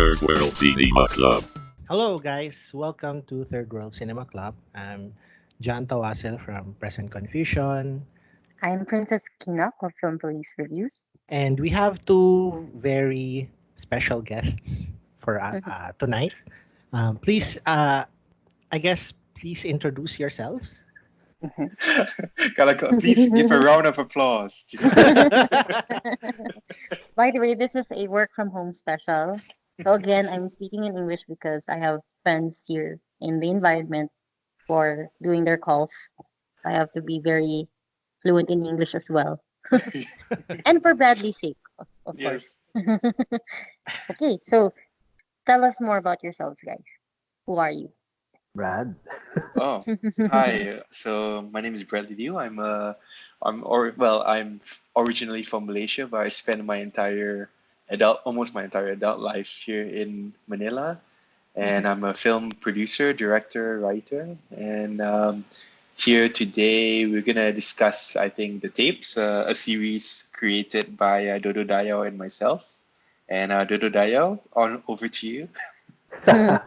Third World Cinema Club. Hello, guys. Welcome to Third World Cinema Club. I'm John Tawasil from Present Confusion, I'm Princess Kina of Film Police Reviews. and we have two very special guests for tonight. Please, I guess, please introduce yourselves. Please give a round of applause. By the way, this is a work from home special. So again, I'm speaking in English because I have friends here in the environment who are doing their calls. I have to be very fluent in English as well. And for Bradley's sake, of Yes. course. Okay, so tell us more about yourselves, guys. Who are you? Brad. Oh, hi. So my name is Bradley Liew. I'm originally from Malaysia, but I spent almost my entire adult life here in Manila, and I'm a film producer, director, writer, and here today we're gonna discuss, I think, the tapes, a series created by Dodo Dayao and myself. And Dodo Dayao, on over to you. Hi,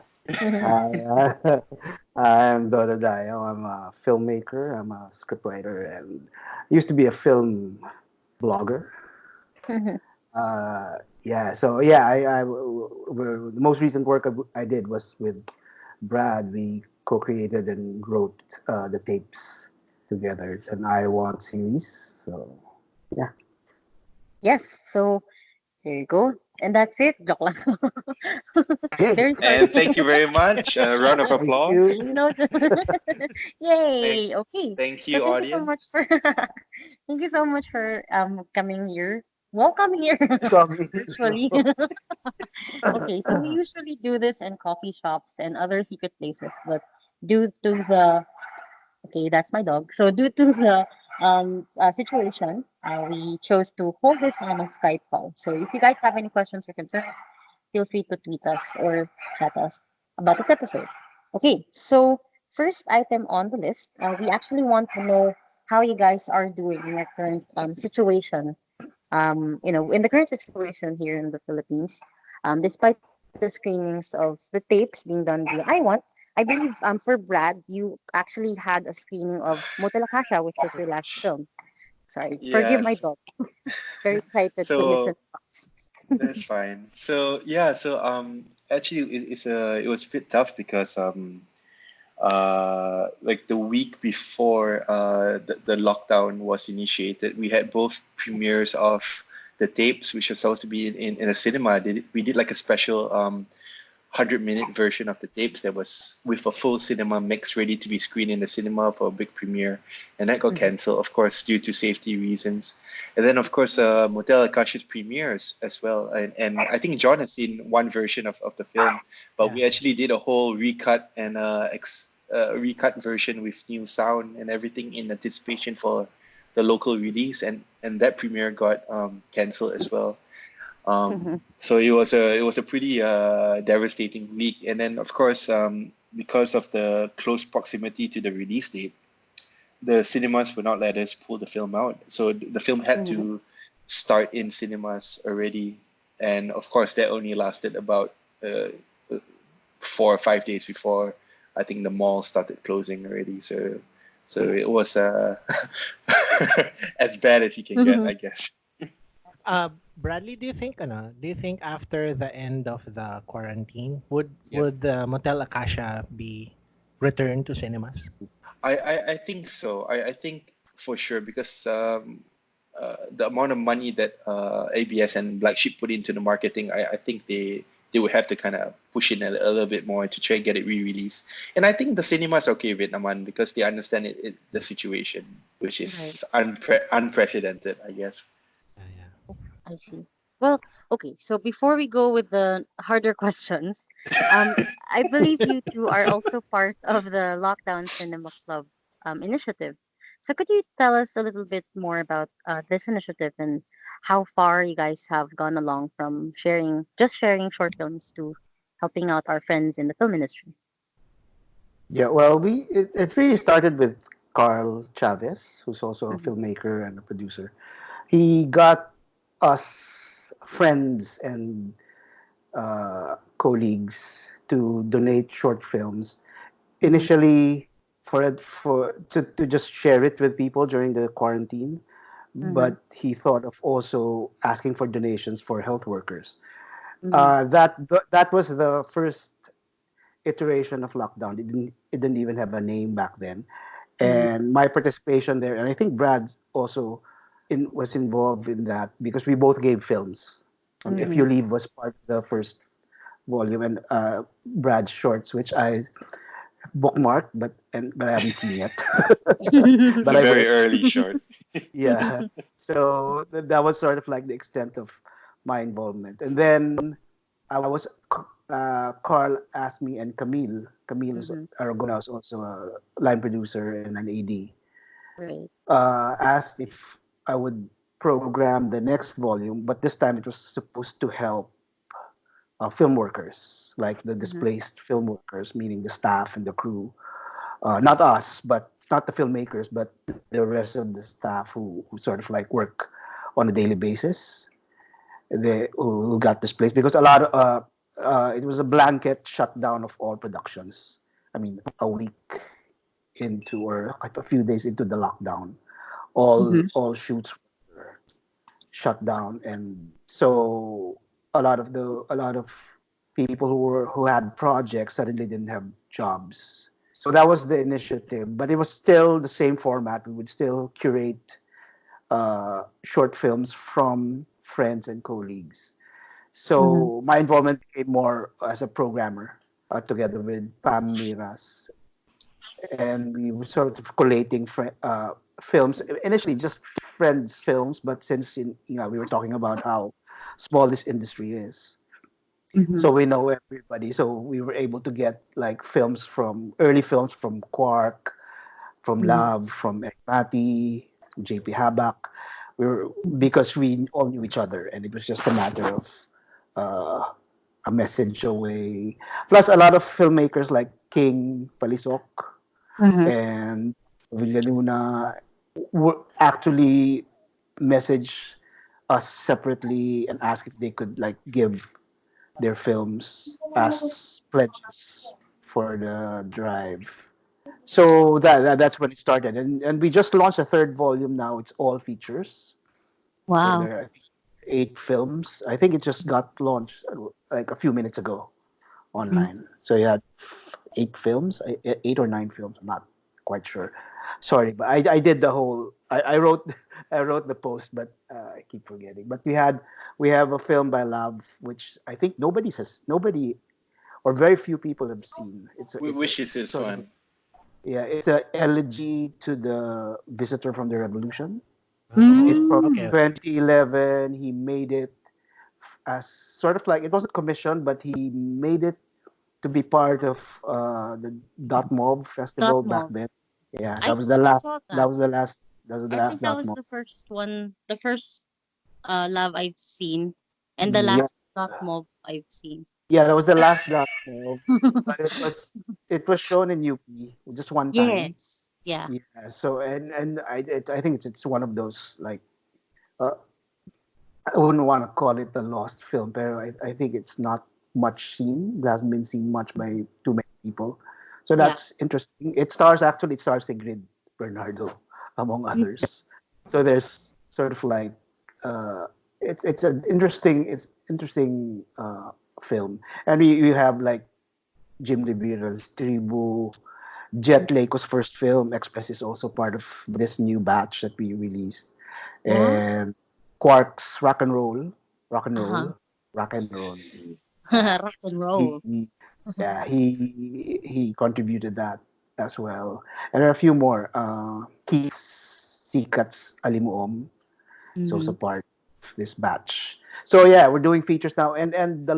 I'm Dodo Dayao. I'm a filmmaker. I'm a scriptwriter, and used to be a film blogger. The most recent work I did was with Brad. We co-created and wrote the tapes together. It's an iWant series. So yeah. Yes, so there you go. And that's it. Joke lang. Okay. Very short. And thank you very much. A round of Thank applause. you. No, Thank, yay. Okay. thank So you, thank you so much audience. for thank you so much for coming here. Welcome here Coming. virtually. Okay, so we usually do this in coffee shops and other secret places, but due to the okay, that's my dog. So due to the situation, we chose to hold this on a Skype call. So if you guys have any questions or concerns, feel free to tweet us or chat us about this episode. Okay, so first item on the list, we actually want to know how you guys are doing in your current situation. In the current situation here in the Philippines, despite the screenings of the tapes being done via iWant, I believe for Brad, you actually had a screening of Motel Akasha, which was your last film. Sorry, forgive my Yes. dog. Very excited to listen So to us. that's fine. So yeah. So actually, it was a bit tough because like the week before the lockdown was initiated, we had both premieres of the tapes, which was supposed to be in a cinema. We did like a special 100-minute version of the tapes that was with a full cinema mix ready to be screened in the cinema for a big premiere. And that got Mhm. cancelled, of course, due to safety reasons. And then, of course, Motel Akasha's premieres as well. And I think John has seen one version of the film, but Yeah. we actually did a whole recut and recut version with new sound and everything in anticipation for the local release. And that premiere got cancelled as well. So it was a pretty devastating week, and then of course because of the close proximity to the release date, the cinemas would not let us pull the film out. So the film had Mhm. to start in cinemas already, and of course that only lasted about 4 or 5 days before I think the mall started closing already. So it was as bad as you can get, I guess. Bradley, do you think after the end of the quarantine, Yeah. would Motel Akasha be returned to cinemas? I think so. I think for sure because the amount of money that ABS and Black Sheep put into the marketing, I think they would have to kind of push in a little bit more to try and get it re-released. And I think the cinemas are okay with Naman because they understand the situation, which Right. is unprecedented, I guess. Yeah, yeah. I see. Well, okay. So before we go with the harder questions, um, I believe you two are also part of the Lockdown Cinema Club initiative. So could you tell us a little bit more about this initiative and how far you guys have gone along from sharing short films to helping out our friends in the film industry? Yeah, well, it really started with Carl Chavez, who's also a Mm-hmm. filmmaker and a producer. He got us friends and colleagues to donate short films. Mhm. Initially, to just share it with people during the quarantine, Mhm. but he thought of also asking for donations for health workers. Mhm. That was the first iteration of lockdown. It didn't even have a name back then, Mhm. and my participation there, and I think Brad also was involved in that because we both gave films. If You Mhm. Leave was part of the first volume, and Brad's shorts, which I bookmarked, but I haven't seen yet. It's But a I very will. early short. Yeah. So that was sort of like the extent of my involvement. And then I was Carl asked me and Camille Mhm. Aragona is also a line producer and an AD, Right. asked if I would program the next volume, but this time it was supposed to help film workers, like the Mhm. displaced film workers, meaning the staff and the crew. Not us, but not the filmmakers, but the rest of the staff who sort of like work on a daily basis. Who got displaced because a lot of it was a blanket shutdown of all productions. I mean, a week into or like a few days into the lockdown, Mhm. all shoots were shut down, and so a lot of people who had projects suddenly didn't have jobs. So that was the initiative, but it was still the same format. We would still curate short films from friends and colleagues. Mhm. So my involvement became more as a programmer together with Pam Miras, and we were sort of collating films. Initially, just friends' films, but since we were talking about how small this industry is, Mhm. so we know everybody. So we were able to get like early films from Quark, from Mhm. Love, from Ekmati, JP Habak. We were because we all knew each other, and it was just a matter of uh, a message away. Plus, a lot of filmmakers like King Palisok Mhm. and Villaluna would actually message us separately and ask if they could like give their films as pledges for the drive. So that's when it started, and we just launched a third volume now. It's all features. So Wow. there are I think 8 films. I think it just got launched like a few minutes ago Mhm. online. So you had 8 films, 8 or 9 films. I'm not quite sure. Sorry, but I did the whole. I wrote I wrote the post, but I keep forgetting. But we have a film by Love, which I think nobody or very few people have seen. Which is It's this sort of one? yeah, it's a elegy to the visitor from the revolution. It's Oh, from okay, Mm. okay. 2011. He made it as sort of like it wasn't commissioned, but he made it to be part of the Dot Mob Dot festival back mov. then. Yeah, I I saw that that. was the last that was the I last think that Dot was Mob. the first one, the first love I've seen, and the Yeah, last dot mov I've seen. yeah, that was the last Dot Mob, but it was shown in UP just one time. Yes. Yeah. Yeah, so and I think it's one of those like uh, I wouldn't want to call it a lost film, but I think it's not much seen. It hasn't been seen much by too many people. So Yeah. that's interesting. It stars Sigrid Bernardo, among Mm. others. So there's sort of like uh, it's interesting film, and you have like Jim Libera's Tribu, Jet Leiko's first film. Express is also part of this new batch that we released, Wow. and Quark's rock and Uh-huh. roll, rock and roll. Yeah, Rock and roll. he, yeah, he contributed that as well, and there are a few more. Keith Sikat's Alimuom is also Mm-hmm. part of this batch. So yeah, we're doing features now, and and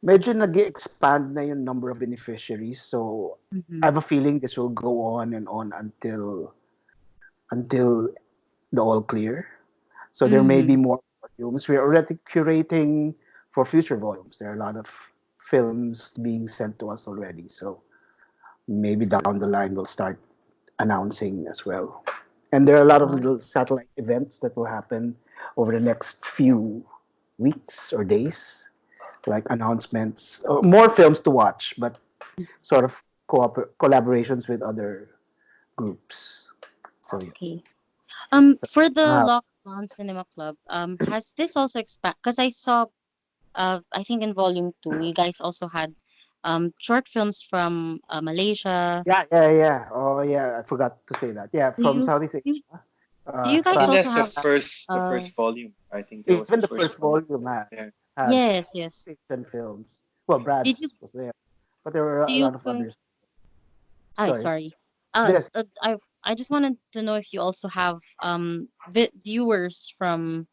medyo nag-expand na yung number of beneficiaries. So Mm-hmm. I have a feeling this will go on and on until the all clear. So there may be Mm-hmm. more volumes. We're already curating for future volumes. There are a lot of films being sent to us already. So maybe down the line we'll start announcing as well. And there are a lot of Wow. little satellite events that will happen over the next few weeks or days, like announcements, or more films to watch, but sort of collaborations with other groups. So yeah, Okay. For the somehow. Lockdown Cinema Club, has this also expand? Because I saw, I think in volume two, you guys also had, short films from Malaysia. Yeah. Oh yeah, I forgot to say that. Yeah, Do from you Southeast do, you- Asia, do you I guys think France, also that's have? the Uh, first volume. I think that was even the the first first volume. volume Yeah. had yes, yes. Asian films. Well, Did you Brad's was there, but there were do a you lot of guys? others. I Sorry. sorry. Yes. I just wanted to know if you also have viewers from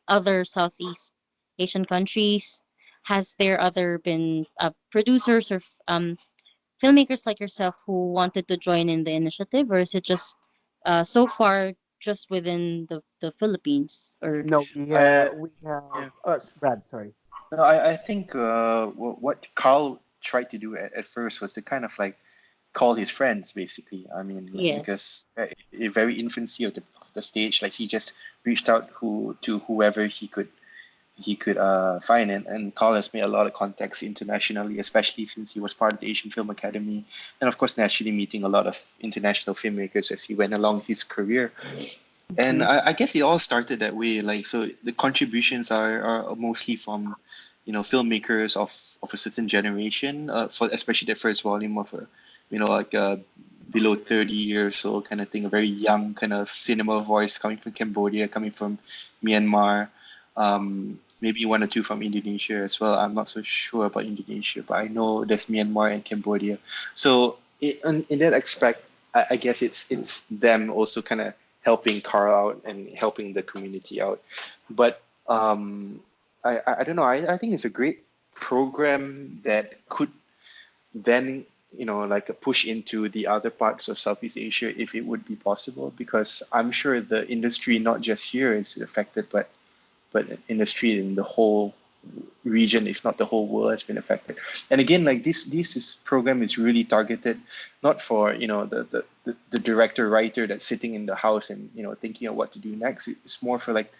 other Southeast Asian countries. Has there other been producers or filmmakers like yourself who wanted to join in the initiative, or is it just so far just within the Philippines? Or No, I we have yeah. Brad. Sorry. No, I think what Carl tried to do at first was to kind of like call his friends, basically. I mean, like, yes, because in very infancy of the stage, like he just reached out to whoever he could find, and Carl has made a lot of contacts internationally, especially since he was part of the Asian Film Academy, and of course naturally meeting a lot of international filmmakers as he went along his career. And hmm, I guess it all started that way. Like, so the contributions are mostly from, filmmakers of a certain generation. For especially the first volume of a, like below 30 years old kind of thing, a very young kind of cinema voice coming from Cambodia, coming from Myanmar, maybe one or two from Indonesia as well. I'm not so sure about Indonesia, but I know there's Myanmar and Cambodia. So in that aspect, I guess it's them also kind of helping Carl out and helping the community out. But I don't know. I think it's a great program that could then like a push into the other parts of Southeast Asia if it would be possible, because I'm sure the industry not just here is affected, but industry in the whole region, if not the whole world, has been affected. And again, like this program is really targeted not for the director writer that's sitting in the house and thinking of what to do next. It's more for like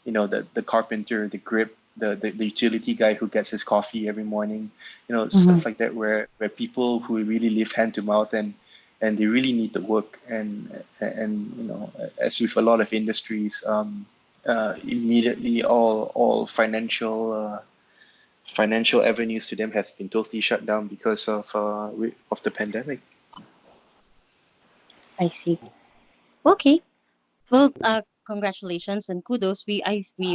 the carpenter, the grip, the utility guy who gets his coffee every morning, hmm, stuff like that, where people who really live hand to mouth and they really need the work, and as with a lot of industries, immediately all financial avenues to them has been totally shut down because of the pandemic. I see. Okay. Well, congratulations and kudos. We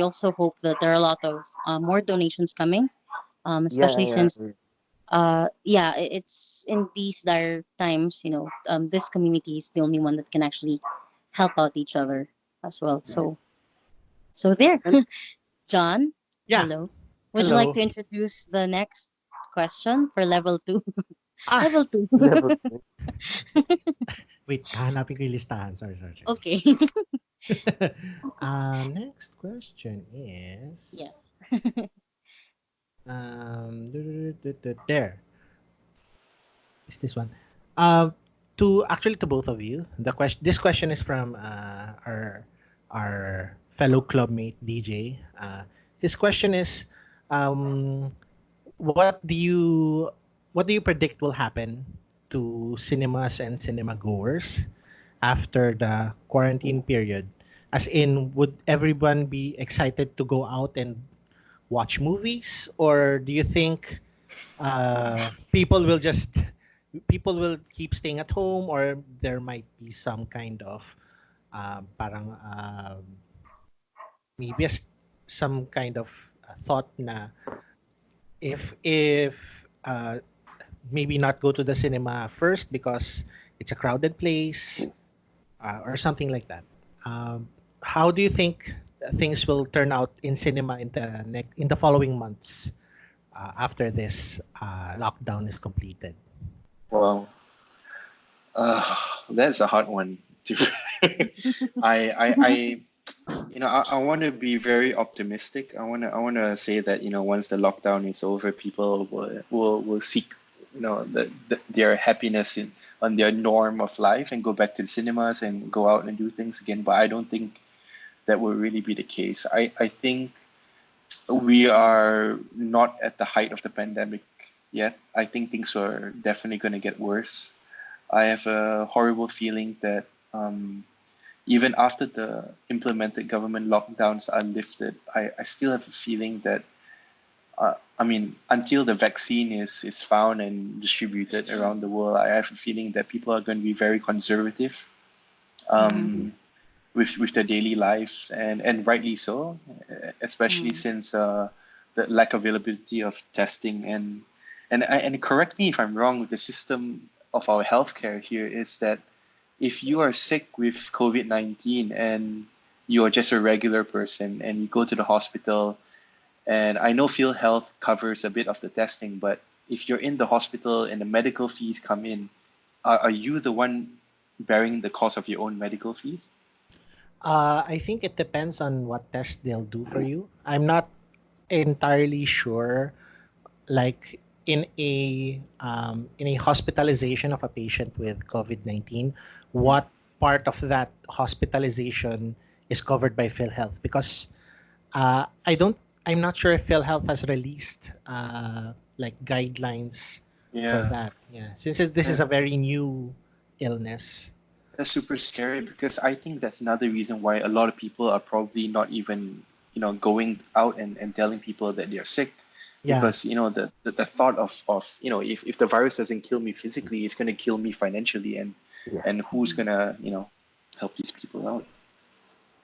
also hope that there are a lot of more donations coming. Especially since Yeah. yeah, it's in these dire times. This community is the only one that can actually help out each other as well. Yeah. So there, And John. Yeah. Hello. Would you like Hello. to introduce the next question for level two? Ah, Level two. level wait. Hanapin ko yung listahan. Sorry. Okay. Next question is Yes. there is this one. Um, to actually to both of you, this question is from our fellow clubmate DJ. His question is, um, what do you what do you predict will happen to cinemas and cinema goers after the quarantine period? As in, would everyone be excited to go out and watch movies, or do you think people will keep staying at home, or there might be some kind of parang maybe some kind of thought na if maybe not go to the cinema first because it's a crowded place, or something like that. Um, how do you think things will turn out in cinema in the following months after this lockdown is completed? Well, uh, that's a hard one. To I I want to be very optimistic. I want to say that once the lockdown is over, people will seek their happiness on their norm of life and go back to the cinemas and go out and do things again. But I don't think that will really be the case. I think we are not at the height of the pandemic yet. I think things are definitely going to get worse. I have a horrible feeling that even after the implemented government lockdowns are lifted, I still have a feeling that, I mean, until the vaccine is found and distributed around the world, I have a feeling that people are going to be very conservative Mm-hmm. um, with their daily lives, and rightly so, especially Mm-hmm. since the lack availability of testing and correct me if I'm wrong. The system of our healthcare here is that if you are sick with COVID-19 and you are just a regular person and you go to the hospital, and I know Field Health covers a bit of the testing, but if you're in the hospital and the medical fees come in, are you the one bearing the cost of your own medical fees? I think it depends on what test they'll do for you. I'm not entirely sure, like in a hospitalization of a patient with COVID-19, what part of that hospitalization is covered by PhilHealth? Because I don't, I'm not sure if PhilHealth has released like guidelines for Yeah. that. Yeah, since this is a very new illness. That's super scary because I think that's another reason why a lot of people are probably not even, going out and telling people that they're sick. Yeah, Because, the thought of, if the virus doesn't kill me physically, it's going to kill me financially. Yeah. And who's going to, help these people out?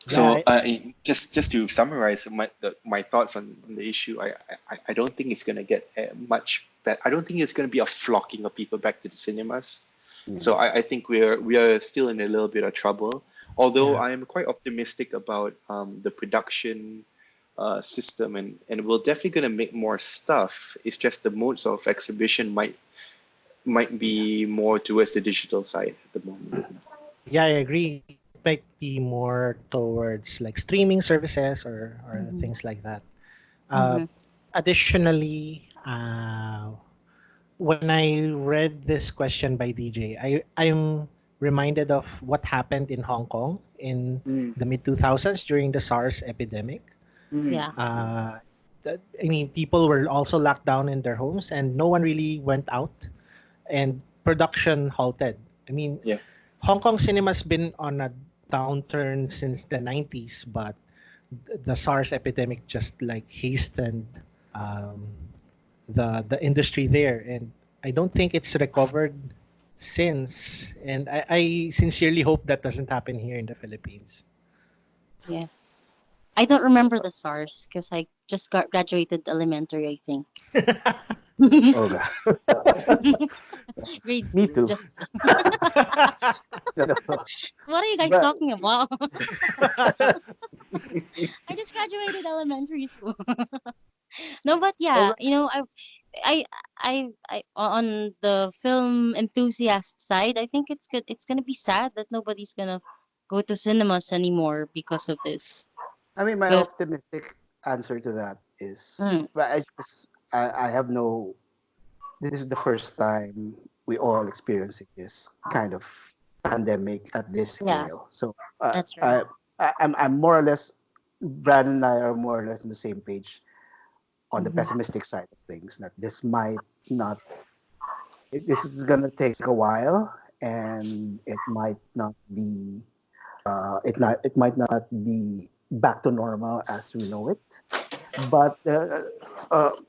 yeah, So just to summarize my thoughts on the issue, I don't think it's going to get much better. I don't think it's going to be a flocking of people back to the cinemas. Yeah. So I think we are still in a little bit of trouble. Although yeah. I am quite optimistic about the production system, and we're definitely going to make more stuff. It's just the modes of exhibition might be more towards the digital side at the moment. Yeah, I agree. It might be more towards like streaming services or Mm-hmm. things like that. Uh, Mm-hmm. additionally, when I read this question by DJ, I'm reminded of what happened in Hong Kong in Mm, the mid 2000s during the SARS epidemic. mm, Yeah. Uh, I mean, people were also locked down in their homes and no one really went out and production halted. I mean, yeah. Hong Kong cinema's been on a downturn since the 90s, but the SARS epidemic just like hastened um, the industry there, and I don't think it's recovered since. And I sincerely hope that doesn't happen here in the Philippines. Yeah. I don't remember the SARS because I just got graduated elementary, I think. Oh god. Grade Me school. too. Just No, no. what are you guys But talking about? I just graduated elementary school. No, but oh, yeah, on the film enthusiast side, I think it's good. It's gonna be sad that nobody's gonna go to cinemas anymore because of this. I mean, my Because optimistic answer to that is, mm, well, I have no. This is the first time we all experiencing this kind of pandemic at this yeah, scale. So that's right. I'm more or less. Brad and I are more or less on the same page on the Hmm. pessimistic side of things. That this might not. This is gonna take a while, and it might not be. It might not be back to normal as we know it. But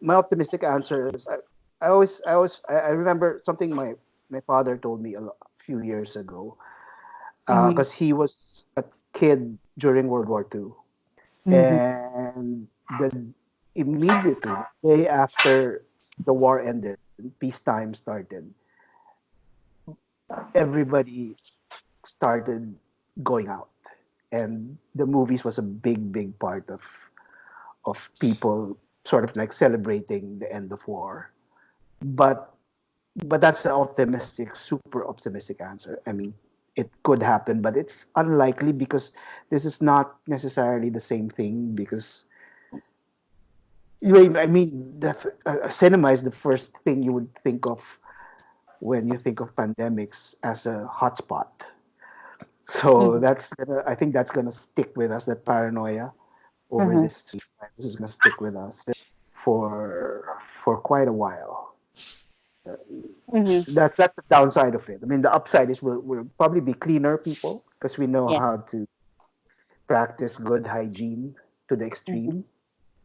my optimistic answer is I remember something my father told me a few years ago Hmm. because he was a kid during World War II, Hmm. and the immediately day after the war ended, peacetime started. Everybody started going out, and the movies was a big part of people sort of like celebrating the end of war. But that's an optimistic, super optimistic answer. I mean, it could happen, but it's unlikely because this is not necessarily the same thing. Because I mean, cinema is the first thing you would think of when you think of pandemics as a hotspot. So Hmm. that's I think that's gonna stick with us, that paranoia. over Mm-hmm. this 3 5. This is gonna stick with us for quite a while. Mm-hmm. That's the downside of it. I mean, the upside is we'll probably be cleaner people because we know Yeah. how to practice good hygiene to the Mm-hmm. extreme.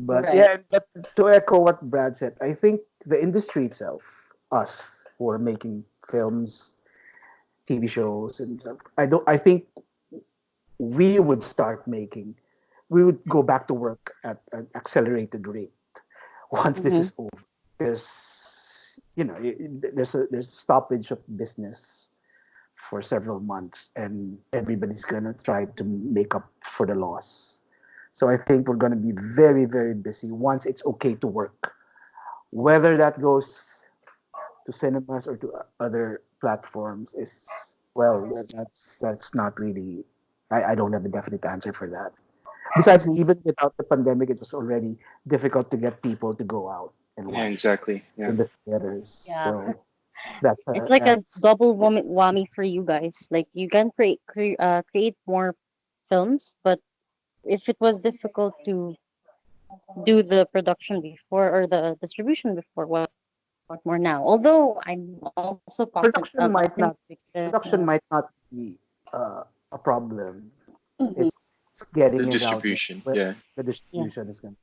But Right. yeah, but to echo what Brad said, I think the industry itself, us who are making films, TV shows, and stuff, I think we would start making, we would go back to work at an accelerated rate once this Mm-hmm. is over, because there's a stoppage of business for several months, and everybody's gonna try to make up for the loss. So I think we're gonna be very, very busy once it's okay to work. Whether that goes to cinemas or to other platforms is, well, that's not really. I don't have a definite answer for that. Besides, Mm-hmm. even without the pandemic, it was already difficult to get people to go out and Yeah, watch exactly. Yeah. in the theaters. Yeah. So that's It's like a that's double whammy for you guys. Like you can create more films, but if it was difficult to do the production before or the distribution before, what more now? Although I'm also production might optimistic not that production might not be a problem. Mhm. It's getting The it out there. distribution. But Yeah. the Yeah. distribution is gonna,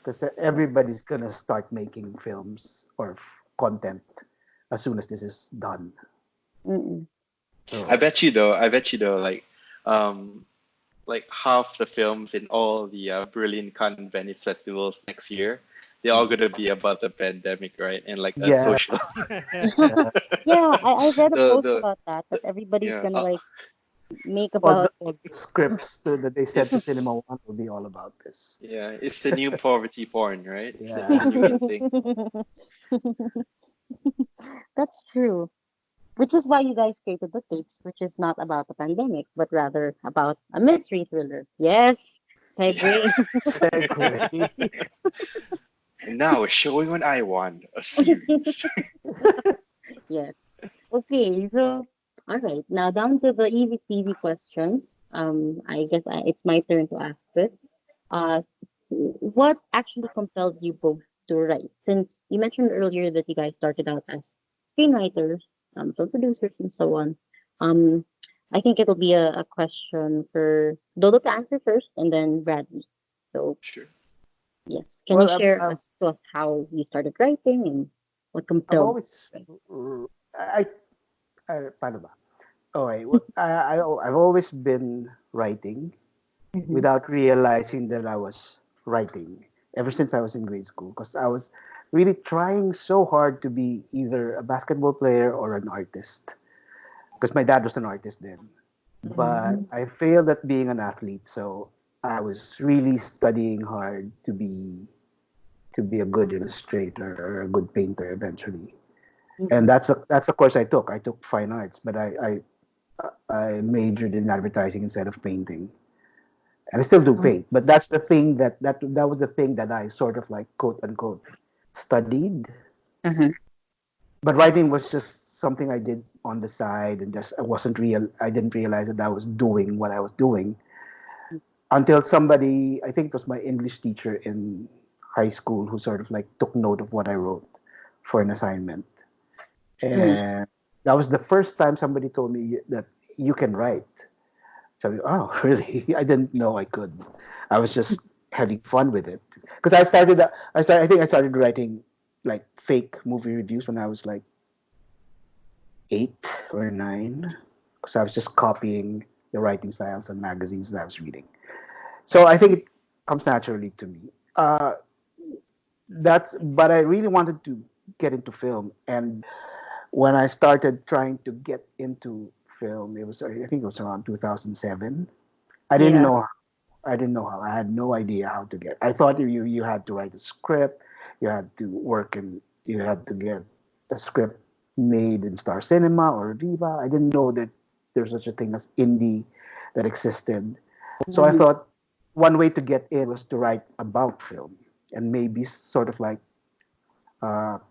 because everybody's gonna start making films or content as soon as this is done. Mm-mm. I So bet you though. I bet you though. Um, like half the films in all the Berlin, Cannes, Venice festivals next year, they're all mm, gonna be about the pandemic, right? And like a yeah, social. yeah. Yeah, I read a post The about that everybody's yeah. gonna like make All the about scripts that they sent to It's Cinema One will be all about this. yeah. It's the new poverty porn, right? It's the Yeah, new in thing. That's true. Which is why you guys created the tapes, which is not about the pandemic, but rather about a mystery thriller. Yes, segue. segue. And now we're showing on iWant a series. Yes. Okay, so all right. Now down to the easy peasy questions. I guess it's my turn to ask this. Uh, what actually compelled you both to write? Since you mentioned earlier that you guys started out as screenwriters, film producers, and so on. Um, I think it'll be a question for Dodo to answer first, and then Bradley. So Sure. yes, can you Well, share us to us how you started writing and what I've compelled? always paano ba? Okay, well, I've always been writing Mm-hmm. without realizing that I was writing ever since I was in grade school, because I was really trying so hard to be either a basketball player or an artist, because my dad was an artist then. But Mm-hmm. I failed at being an athlete, so I was really studying hard to be a good illustrator or a good painter eventually. And that's a course I took. I took fine arts, but I majored in advertising instead of painting, and I still do Mm-hmm. paint. But that's the thing that was the thing that I sort of like quote unquote studied. Mm-hmm. But writing was just something I did on the side, and just I didn't realize that I was doing what I was doing until somebody, I think it was my English teacher in high school, who sort of like took note of what I wrote for an assignment. Mm-hmm. And that was the first time somebody told me that you can write. So, oh, really? I didn't know I could. I was just having fun with it. Because I think I started writing like fake movie reviews when I was like 8 or 9. Because I was just copying the writing styles and magazines that I was reading. So I think it comes naturally to me. But I really wanted to get into film, and when I started trying to get into film, I think it was around 2007. I didn't Yeah. know I didn't know how. I had no idea how to get. I thought you had to write a script, you had to work, and you had to get a script made in Star Cinema or Viva. I didn't know that there's such a thing as indie that existed. So I Mm-hmm. thought one way to get in was to write about film, and maybe sort of like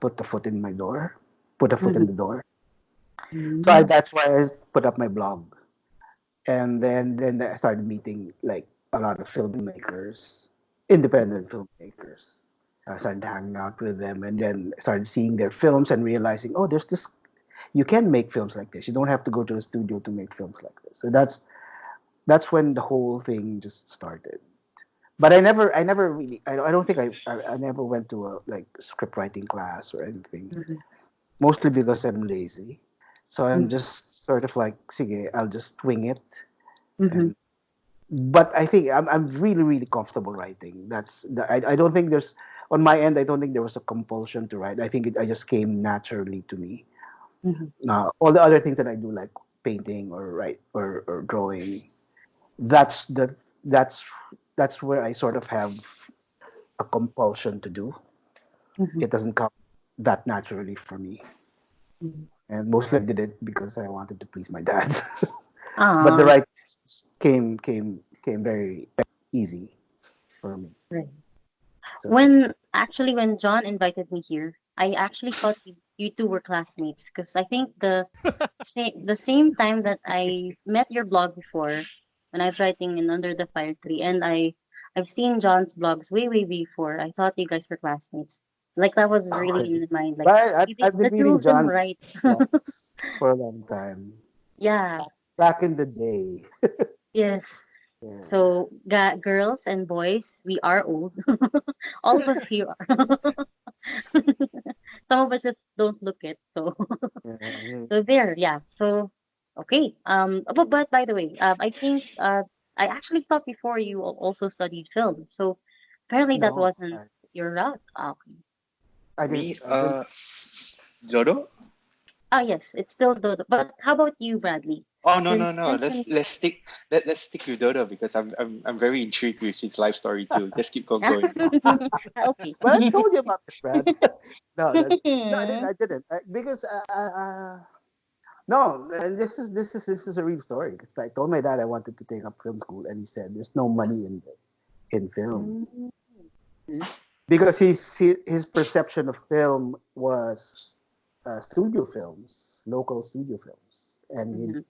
put the foot in my door, put a foot in the door. Mm-hmm. That's why I put up my blog, and then I started meeting like a lot of filmmakers, independent filmmakers. I started hanging out with them, and then started seeing their films and realizing, oh, there's this. You can make films like this. You don't have to go to a studio to make films like this. So that's when the whole thing just started. But I never really, I don't think I never went to a like script writing class or anything. Mhm. Mostly because I'm lazy. So I'm Mhm. just sort of like, sige, I'll just wing it. Mhm. And but I think I'm really really comfortable writing. I don't think there's on my end. I don't think there was a compulsion to write. I think I just came naturally to me. Mhm. All the other things that I do, like painting or write or drawing, that's the that's that's where I sort of have a compulsion to do. Mhm. It doesn't come that naturally for me, Mhm. and mostly I did it because I wanted to please my dad. But the Ah, writing came very easy for me. right. So When John invited me here, I actually thought you two were classmates because I think the same time that I met your blog before when I was writing in Under the Fire Tree, and I've seen John's blogs way before. I thought you guys were classmates. Like that was really in my mind. Like but maybe I've been the two reading of them John's write. blogs for a long time. Yeah. Back in the day. Yes. Yeah. So, girls and boys, we are old. All of us here are. Some of us just don't look it. So, Yeah. so there, yeah. So, okay. But by the way, I think I actually thought before you also studied film. So, apparently that No, wasn't your route. Okay. Me, I didn't. Jodo? Yes, it's still Dodo. But how about you, Bradley? Oh no no Since you no. mentioned, Let's stick with Dodo because I'm very intrigued with his life story too. Just keep on going. okay. But I told you about this, Brad. No, I didn't. Because no, and this is a real story. 'Cause I told my dad I wanted to take up film school, and he said there's no money in film Mhm. because his perception of film was studio films, local studio films, and Mhm.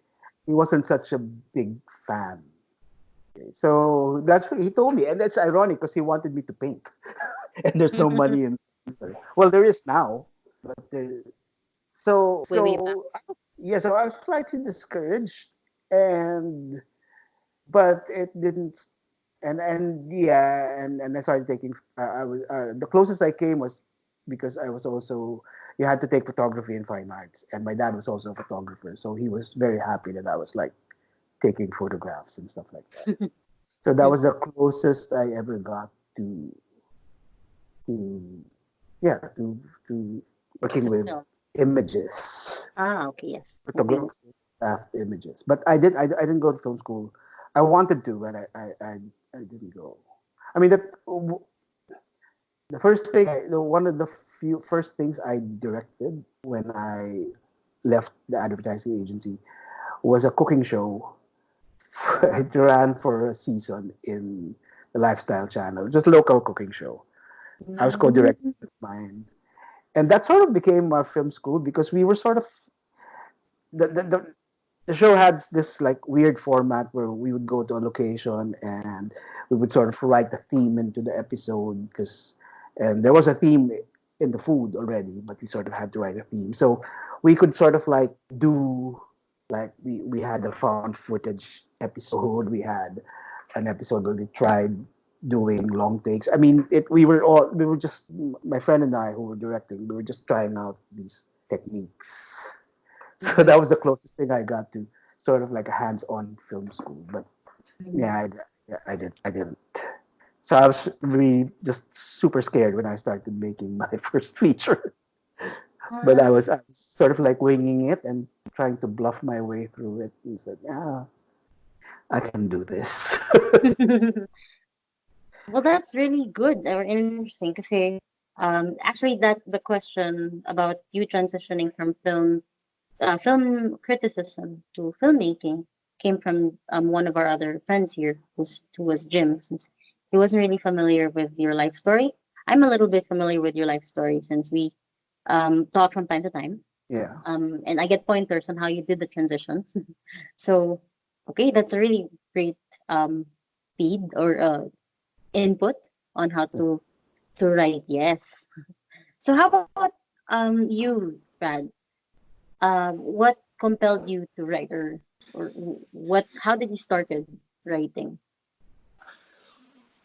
he wasn't such a big fan. So that's what he told me, and that's ironic because he wanted me to paint, and there's no money in. Well, there is now, but so Way back. so yeah. So I was slightly discouraged, and but it didn't. And yeah, and I started taking. I was the closest I came was because I was also you had to take photography and fine arts, and my dad was also a photographer, so he was very happy that I was like taking photographs and stuff like that. So that was the closest I ever got to to yeah to working The with film. images, Okay, yes. Moving. photographed images. But I didn't go to film school. I wanted to, but I didn't go. I mean the first thing one of the few first things I directed when I left the advertising agency was a cooking show. It ran for a season in the Lifestyle Channel, just local cooking show. I was co-directing Mm. with mine, and that sort of became our film school because we were sort of the the, the the show had this like weird format where we would go to a location and we would sort of write a theme into the episode because and there was a theme in the food already, but we sort of had to write a theme. So we could sort of like do like we had a found footage episode. We had an episode where we tried doing long takes. I mean, it we were just my friend and I who were directing. We were just trying out these techniques. So Mhm. that was the closest thing I got to sort of like a hands-on film school. But Mhm. yeah, I didn't. So I was really just super scared when I started making my first feature. But Ah. I was sort of like winging it and trying to bluff my way through it and said, yeah, I can do this. Well, that's really good or interesting to say. Actually, that the question about you transitioning from film criticism to filmmaking came from one of our other friends here, who was Jim, since he wasn't really familiar with your life story. I'm a little bit familiar with your life story since we talk from time to time. Yeah. And I get pointers on how you did the transitions. So, okay, that's a really great um, feed or input. on how to write. Yes. So how about you, Brad? What compelled you to write, or what? How did you started writing?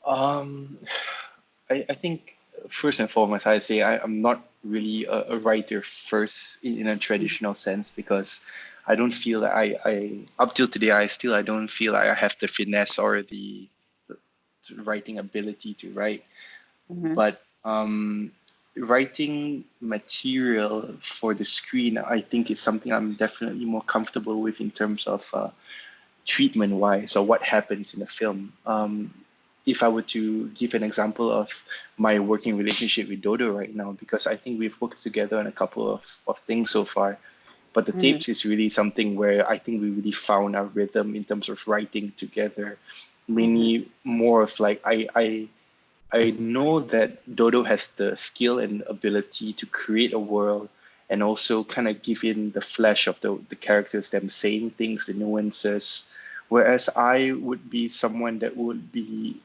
Um, I think first and foremost, I'd say I'm not really a writer first in a traditional sense because I don't feel that I up till today I don't feel like I have the finesse or the writing ability to write. Mm-hmm. But writing material for the screen, I think is something I'm definitely more comfortable with in terms of treatment wise or what happens in the film. If I were to give an example of my working relationship with Dodo right now, because I think we've worked together on a couple of things so far, but the Mm-hmm. tapes is really something where I think we really found our rhythm in terms of writing together. Mm-hmm. Many more of like I know that Dodo has the skill and ability to create a world and also kind of give in the flesh of the characters, them saying things, the nuances. Whereas I would be someone that would be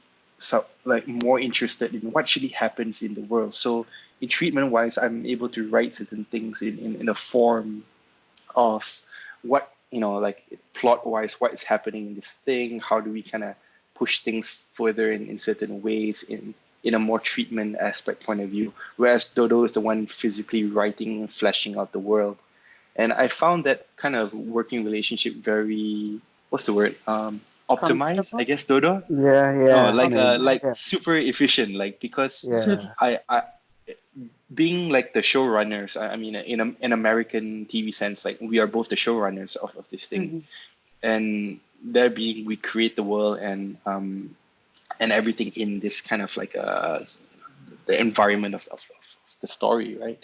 like more interested in what actually happens in the world. So in treatment wise, I'm able to write certain things in a form of what like plot wise what is happening in this thing, how do we kind of push things further in certain ways in a more treatment aspect point of view, whereas Dodo is the one physically writing and fleshing out the world. And I found that kind of working relationship very, what's the word, optimized, I Comfortable. guess. Dodo, Yeah, no, yeah. I mean, Optimized. like yeah, super efficient, like because yeah. I being like the showrunners, I mean, in an American TV sense, like we are both the showrunners of this thing, Mm-hmm. and there being we create the world and everything in this kind of like the environment of the story, right?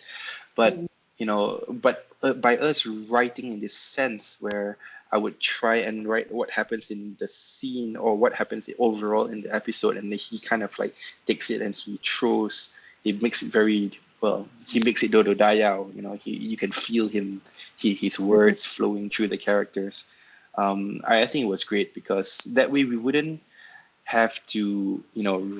But Mm-hmm. by us writing in this sense where I would try and write what happens in the scene or what happens overall in the episode, and then he kind of like takes it and he makes it very well. He makes it Dodo Dayao. You can feel his Mm-hmm. words flowing through the characters. I think it was great because that way we wouldn't have to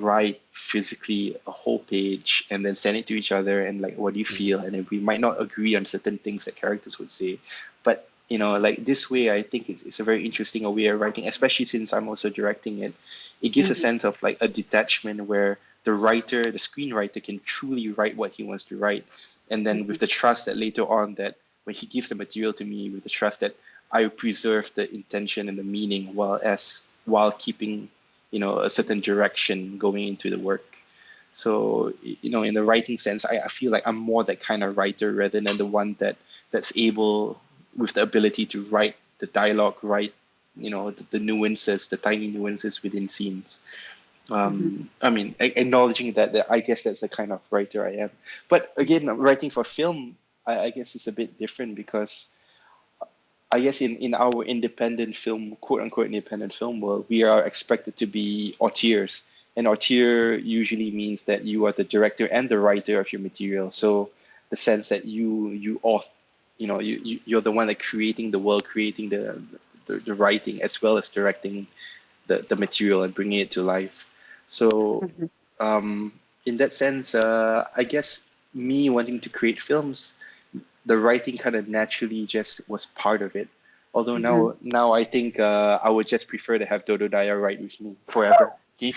write physically a whole page and then send it to each other and like what do you feel, and then we might not agree on certain things that characters would say, but like this way I think it's a very interesting way of writing, especially since I'm also directing it. It gives a Mm-hmm. sense of like a detachment where the screenwriter can truly write what he wants to write, and then Mm-hmm. with the trust that later on that when he gives the material to me, with the trust that I preserve the intention and the meaning while keeping a certain direction going into the work. So in the writing sense, I feel like I'm more that kind of writer rather than the one that's able with the ability to write the dialogue, write the nuances, the tiny nuances within scenes. Mm-hmm. I mean, acknowledging that I guess that's the kind of writer I am. But again, writing for film, I guess it's a bit different because I guess in our independent film, quote unquote independent film world, we are expected to be auteurs. And auteur usually means that you are the director and the writer of your material. So the sense that you're the one that creating the world, creating the writing as well as directing the material and bringing it to life. So Mm-hmm. um, in that sense, I guess me wanting to create films, the writing kind of naturally just was part of it. Although Mm-hmm. now I think I would just prefer to have Dodo Daya write with me forever. Okay?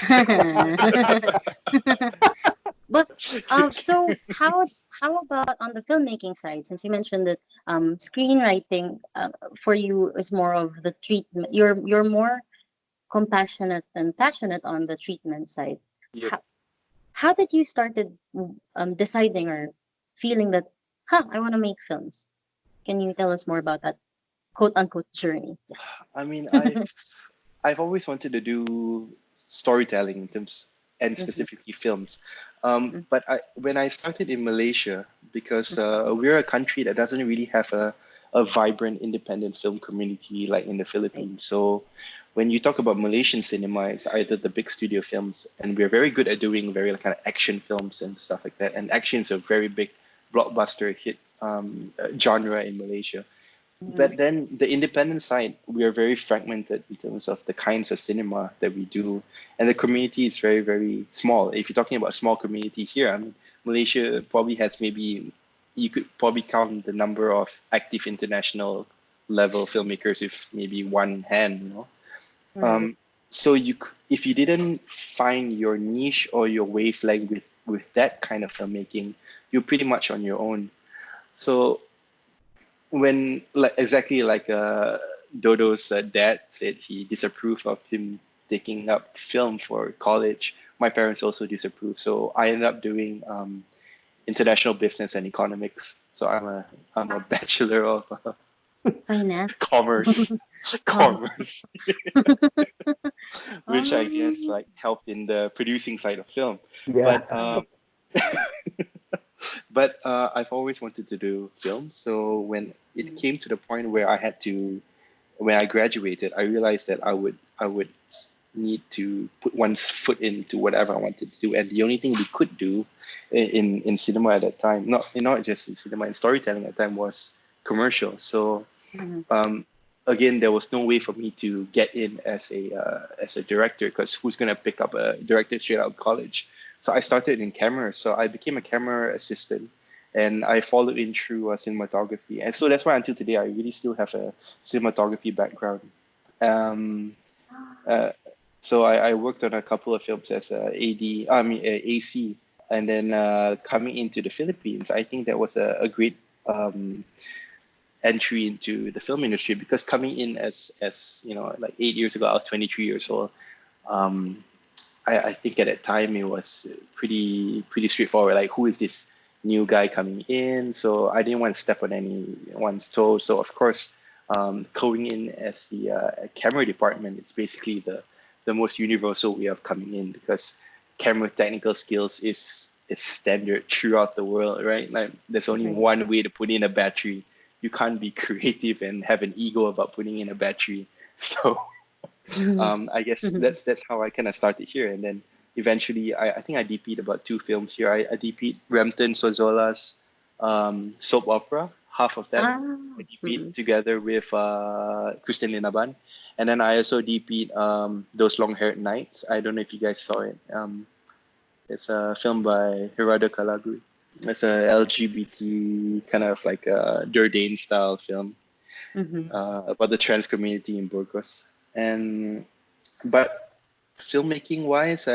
But so how about on the filmmaking side? Since you mentioned that screenwriting for you is more of the treatment. You're more compassionate and passionate on the treatment side. Yep. How did you started deciding or feeling that, huh, I want to make films? Can you tell us more about that quote unquote journey? Yes. I mean, I've always wanted to do storytelling in terms and Mm-hmm. specifically films. But when I started in Malaysia, because we're a country that doesn't really have a vibrant independent film community like in the Right. Philippines. So when you talk about Malaysian cinema, it's either the big studio films, and we're very good at doing very kind of action films and stuff like that. And action is a very big blockbuster hit genre in Malaysia. Mhm. But then the independent side, we are very fragmented in terms of the kinds of cinema that we do, and the community is very, very small. If you're talking about a small community here, I mean, Malaysia probably has maybe, you could probably count the number of active international level filmmakers with maybe one hand, you know. Right. So if you didn't find your niche or your wavelength with that kind of filmmaking, you're pretty much on your own. So when like exactly like Dodo's dad said he disapproved of him taking up film for college, my parents also disapproved. So I ended up doing international business and economics. So I'm a bachelor of Finance. commerce, Com. commerce, which I guess Um, like helped in the producing side of film. Yeah. But right. I've always wanted to do film. So when it Mm. came to the point where I had to, when I graduated, I realized that I would need to put one's foot into whatever I wanted to do, and the only thing we could do in cinema at that time, not just in cinema, in storytelling at that time, was commercial. So Mhm. um, again, there was no way for me to get in as a director, because who's gonna pick up a director straight out of college? So I started in camera. So I became a camera assistant, and I followed in through cinematography. And so that's why until today I really still have a cinematography background. Um, uh, so I worked on a couple of films as a AD, I mean AC, and then coming into the Philippines, I think that was a great um, entry into the film industry, because coming in as you know, like 8 years ago, I was 23 years old. Um, I think at that time it was pretty straightforward. Like, who is this new guy coming in? So I didn't want to step on anyone's toes. So of course, going in as the camera department, it's basically the most universal way of coming in, because camera technical skills is standard throughout the world, right? Like, there's only Right. one way to put in a battery. You can't be creative and have an ego about putting in a battery. So I guess that's how I kind of started here, and then eventually I think I DP'd about two films here. I DP'd Rampton Sozola's soap opera, half of that. Ah. I DP'd Mhm. together with Kristen Linaban, and then I also DP'd Those Long Haired Nights. I don't know if you guys saw it. It's a film by Gerardo Calagui. It's a LGBT kind of like a Durdain style film Mhm. about the trans community in Burgos. And but filmmaking wise,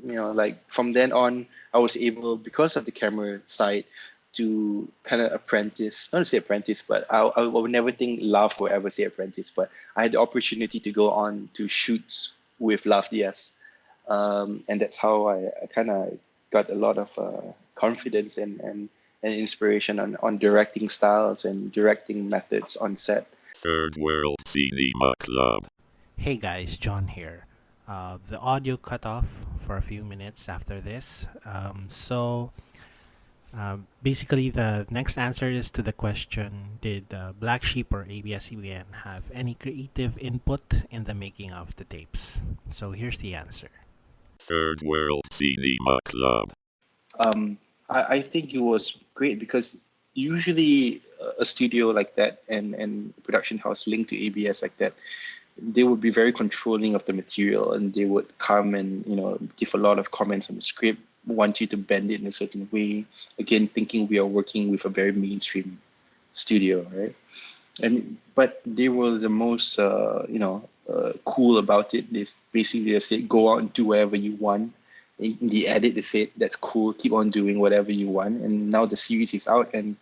like from then on, I was able, because of the camera side, to kind of apprentice, not to say apprentice, but I would never think Love would ever say apprentice, but I had the opportunity to go on to shoots with Love Diaz. And that's how I kind of got a lot of confidence and inspiration on directing styles and directing methods on set. Third World Cinema Club. Hey guys, John here. The audio cut off for a few minutes after this. Basically, the next answer is to the question: did Black Sheep or ABS-CBN have any creative input in the making of the tapes? So here's the answer. Third World Cinema Club. I think it was great, because usually a studio like that and production house linked to ABS like that, they would be very controlling of the material, and they would come and give a lot of comments on the script, want you to bend it in a certain way. Again, thinking we are working with a very mainstream studio, right? And but they were the most cool about it. They basically just said, go out and do whatever you want. In the edit, they said, that's cool, keep on doing whatever you want. And now the series is out, and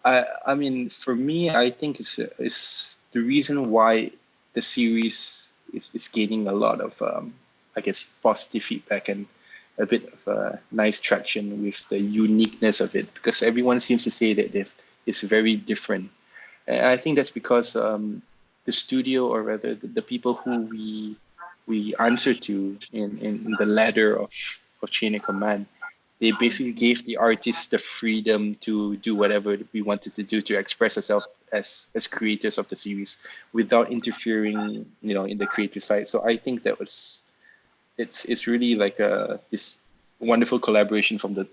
I mean, for me, I think it's the reason why the series is gaining a lot of I guess positive feedback and a bit of nice traction with the uniqueness of it, because everyone seems to say that it's very different. And I think that's because the studio, or rather the people who we answer to in the ladder of chain of command, they basically gave the artists the freedom to do whatever we wanted to do, to express ourselves as creators of the series without interfering, in the creative side. So I think that was it's really like this wonderful collaboration from the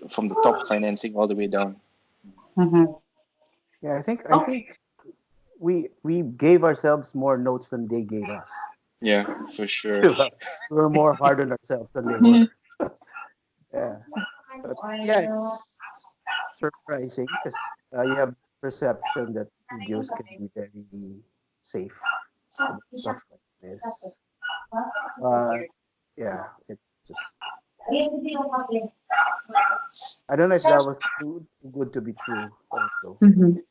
top financing all the way down. Mhm. Yeah, I think Okay. we gave ourselves more notes than they gave us. Yeah, for sure. We were more hard on ourselves than they Mhm. were. Yeah, but yeah, it's surprising because you have perception that studios can be very safe about stuff like this. But yeah, it just I don't know if that was too good to be true. Also, Mhm.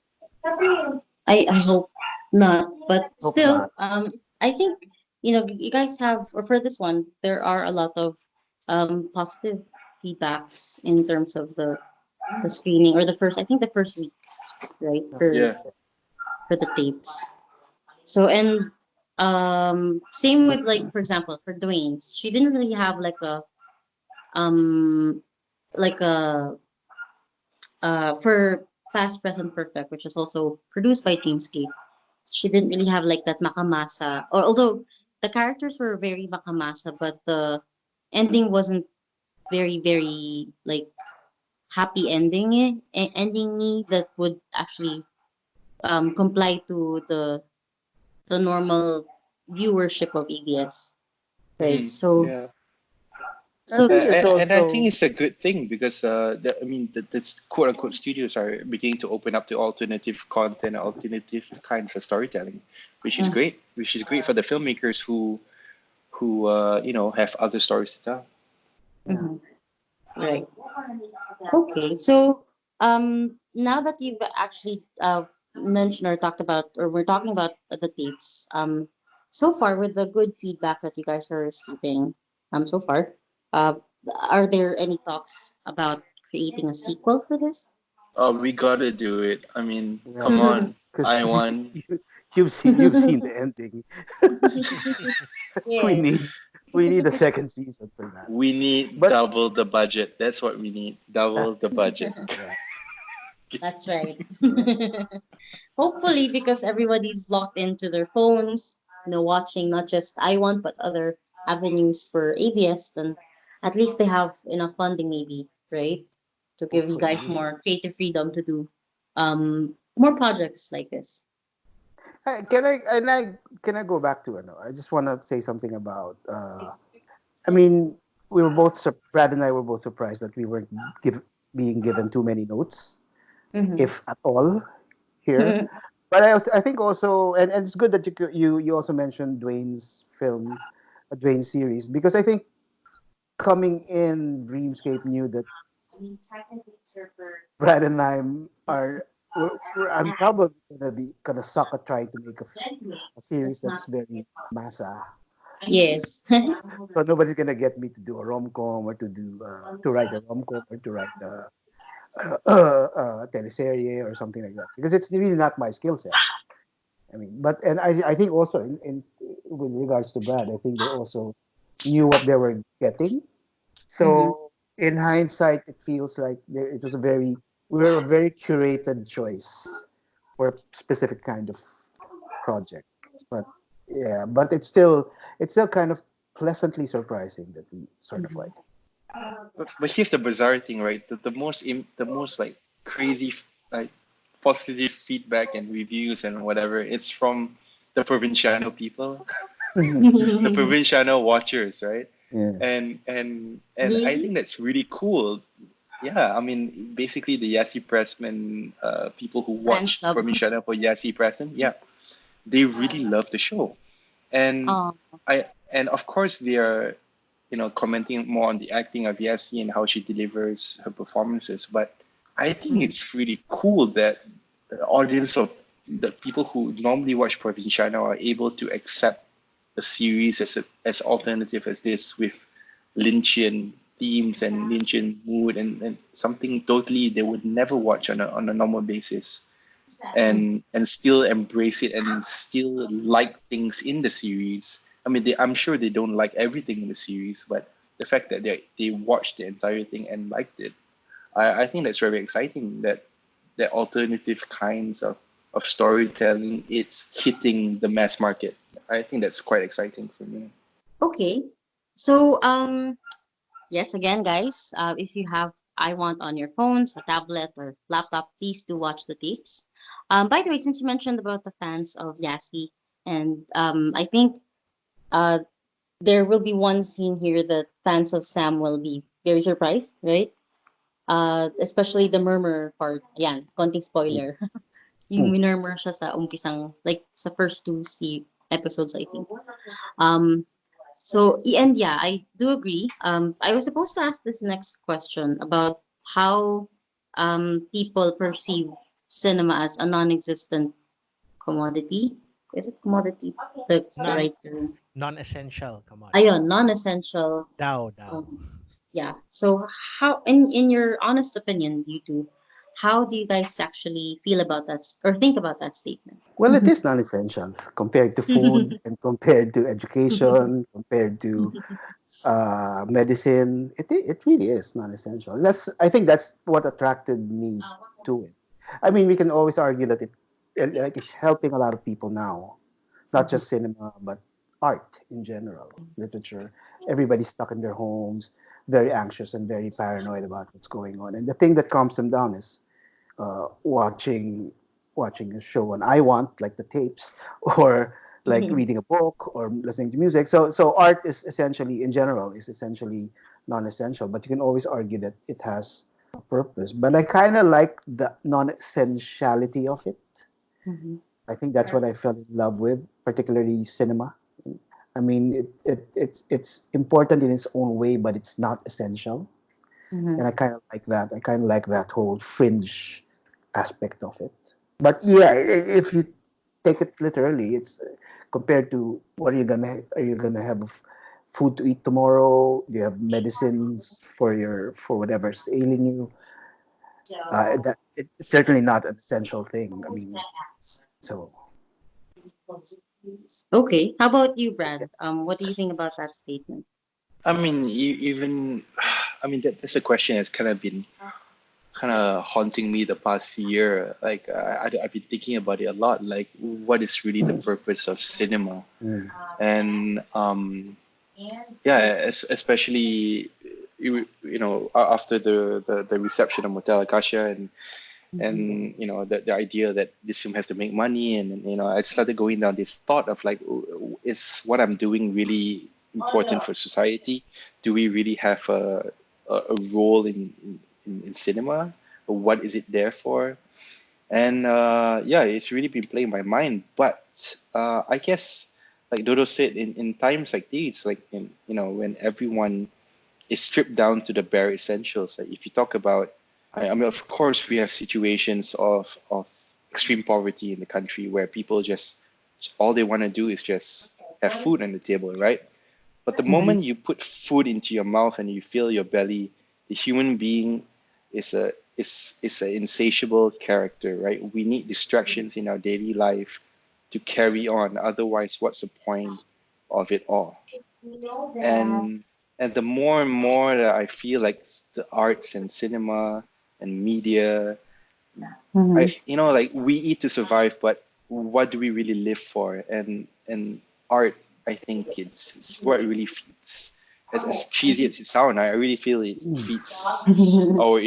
I hope not, but hope still, not. I think you guys have, or for this one, there are a lot of positive feedbacks in terms of the screening or the first, I think the first week, right, Yeah. for the tapes. So and same with, like, for example, for Dwayne's, she didn't really have um like a for Past Present Perfect, which is also produced by Dreamscape. She didn't really have like that makamasa, or although the characters were very makamasa, but the ending wasn't very like happy ending that would actually comply to the normal viewership of ABS, right? So Yeah. I so think it's And I think also it's a good thing because I mean the quote unquote studios are beginning to open up to alternative content, alternative kinds of storytelling, which is mm, great. Which is great for the filmmakers who have other stories to tell. yeah. mhm, right. Okay, so now that you've actually mentioned or talked about, or we're talking about the tapes, so far with the good feedback that you guys are receiving, so far, uh, are there any talks about creating a sequel for this? Oh, we gotta do it. I mean, come Yeah, on, because I won. you've seen the ending. we Yes, need we need a second season for that. We need But double the budget. That's what we need. Double the budget. yeah, that's right. Hopefully, because everybody's locked into their phones, watching not just iWant but other avenues for ABS, then at least they have enough funding, maybe, right, to give you guys hopefully. more creative freedom to do more projects like this. Can I go back to I just want to say something about. I mean, Brad and I were both surprised that we weren't being given too many notes, Mm-hmm. if at all, here. But I think also, and it's good that you also mentioned Dwayne's film, Dwayne's series, because I think coming in, Dreamscape knew that Brad and I I'm probably gonna suck at trying to make a series that's very massa. Yes. So nobody's gonna get me to do a rom com or to write a rom com or to write a teleserie or something like that because it's really not my skill set. I mean, I think also in with regards to Brad, I think they also knew what they were getting. Mm-hmm. So in hindsight, it feels like it was we were a very curated choice for a specific kind of project. But yeah, but it's still kind of pleasantly surprising that we sort of Mm-hmm. like. But here's the bizarre thing, right? The most like crazy like positive feedback and reviews and whatever. It's from the Provinciano people, the Provinciano watchers, right? Yeah. And I Really? think that's really cool. Yeah, I mean, basically the Yassi Pressman people who Fans watch club. Provinciano for Yassi Pressman, yeah, they really love the show, and Oh. and of course they are commenting more on the acting of Yassi and how she delivers her performances. But I think Mm-hmm. it's really cool that the audience of the people who normally watch Provinciano are able to accept a series as alternative as this with Lynchian themes and Lynchian mood and something totally they would never watch on a normal basis and still embrace it and still like things in the series. I mean, I'm sure they don't like everything in the series, but the fact that they watched the entire thing and liked it, I think that's very exciting. That alternative kinds of storytelling it's hitting the mass market. I think that's quite exciting for me. Okay. So, yes, again, guys, if you have iWant on your phones, a tablet, or laptop, please do watch the tapes. By the way, since you mentioned about the fans of Lassie, and I think uh, there will be one scene here that fans of Sam will be very surprised, right? Especially the murmur part. Yan, konting spoiler. Yung Mm. minurmur siya sa umpisang, like sa first two episodes, I think. Um, and yeah, I do agree. I was supposed to ask this next question about how people perceive cinema as a non-existent commodity. Is it commodity? That's the Non right term. non-essential commodity. Ayun, non-essential. Dao. Um, yeah. So how, in your honest opinion, you two, how do you guys actually feel about that or think about that statement? Well, it is non-essential compared to food and compared to education, compared to medicine. It really is non-essential. I think that's what attracted me to it. I mean, we can always argue that like it's helping a lot of people now, not Mhm. just cinema, but art in general, literature. Everybody's stuck in their homes, very anxious and very paranoid about what's going on. And the thing that calms them down is watching a show on iWant, like the tapes, or like reading a book or listening to music. So art is essentially, in general, is essentially non-essential. But you can always argue that it has a purpose. But I kind of like the non-essentiality of it. Mhm. I think that's what I fell in love with, particularly cinema. I mean, it's important in its own way, but it's not essential. And Mhm. I kind of like that. I kind of like that whole fringe aspect of it. But yeah, if you take it literally, it's compared to what are you gonna have food to eat tomorrow? Do you have medicines for whatever's ailing you? It's certainly not an essential thing. I mean, so Okay. How about you, Brad? What do you think about that statement? I mean, even, I mean, that's a question that's kind of been kind of haunting me the past year. Like, I've been thinking about it a lot. Like, what is really the purpose of cinema? mm, And yeah, especially after the reception of Motel Akasha Mhm. and the idea that this film has to make money, and I started going down this thought of like, is what I'm doing really important for society? Do we really have a role in cinema? Or what is it there for? And yeah, it's really been playing my mind. But I guess, like Dodo said, in times like these, like when everyone is stripped down to the bare essentials. Like if you talk about, I mean, of course, we have situations of extreme poverty in the country where people just all they want to do is just have food on the table, right? But the Mhm. moment you put food into your mouth and you fill your belly, the human being is an insatiable character, right? We need distractions in our daily life to carry on. Otherwise, what's the point of it all? and and the more and more that I feel like the arts and cinema and media, Mhm. like we eat to survive, but what do we really live for? And art, I think it's what really feeds. As cheesy as it sounds, I really feel it mm, feeds our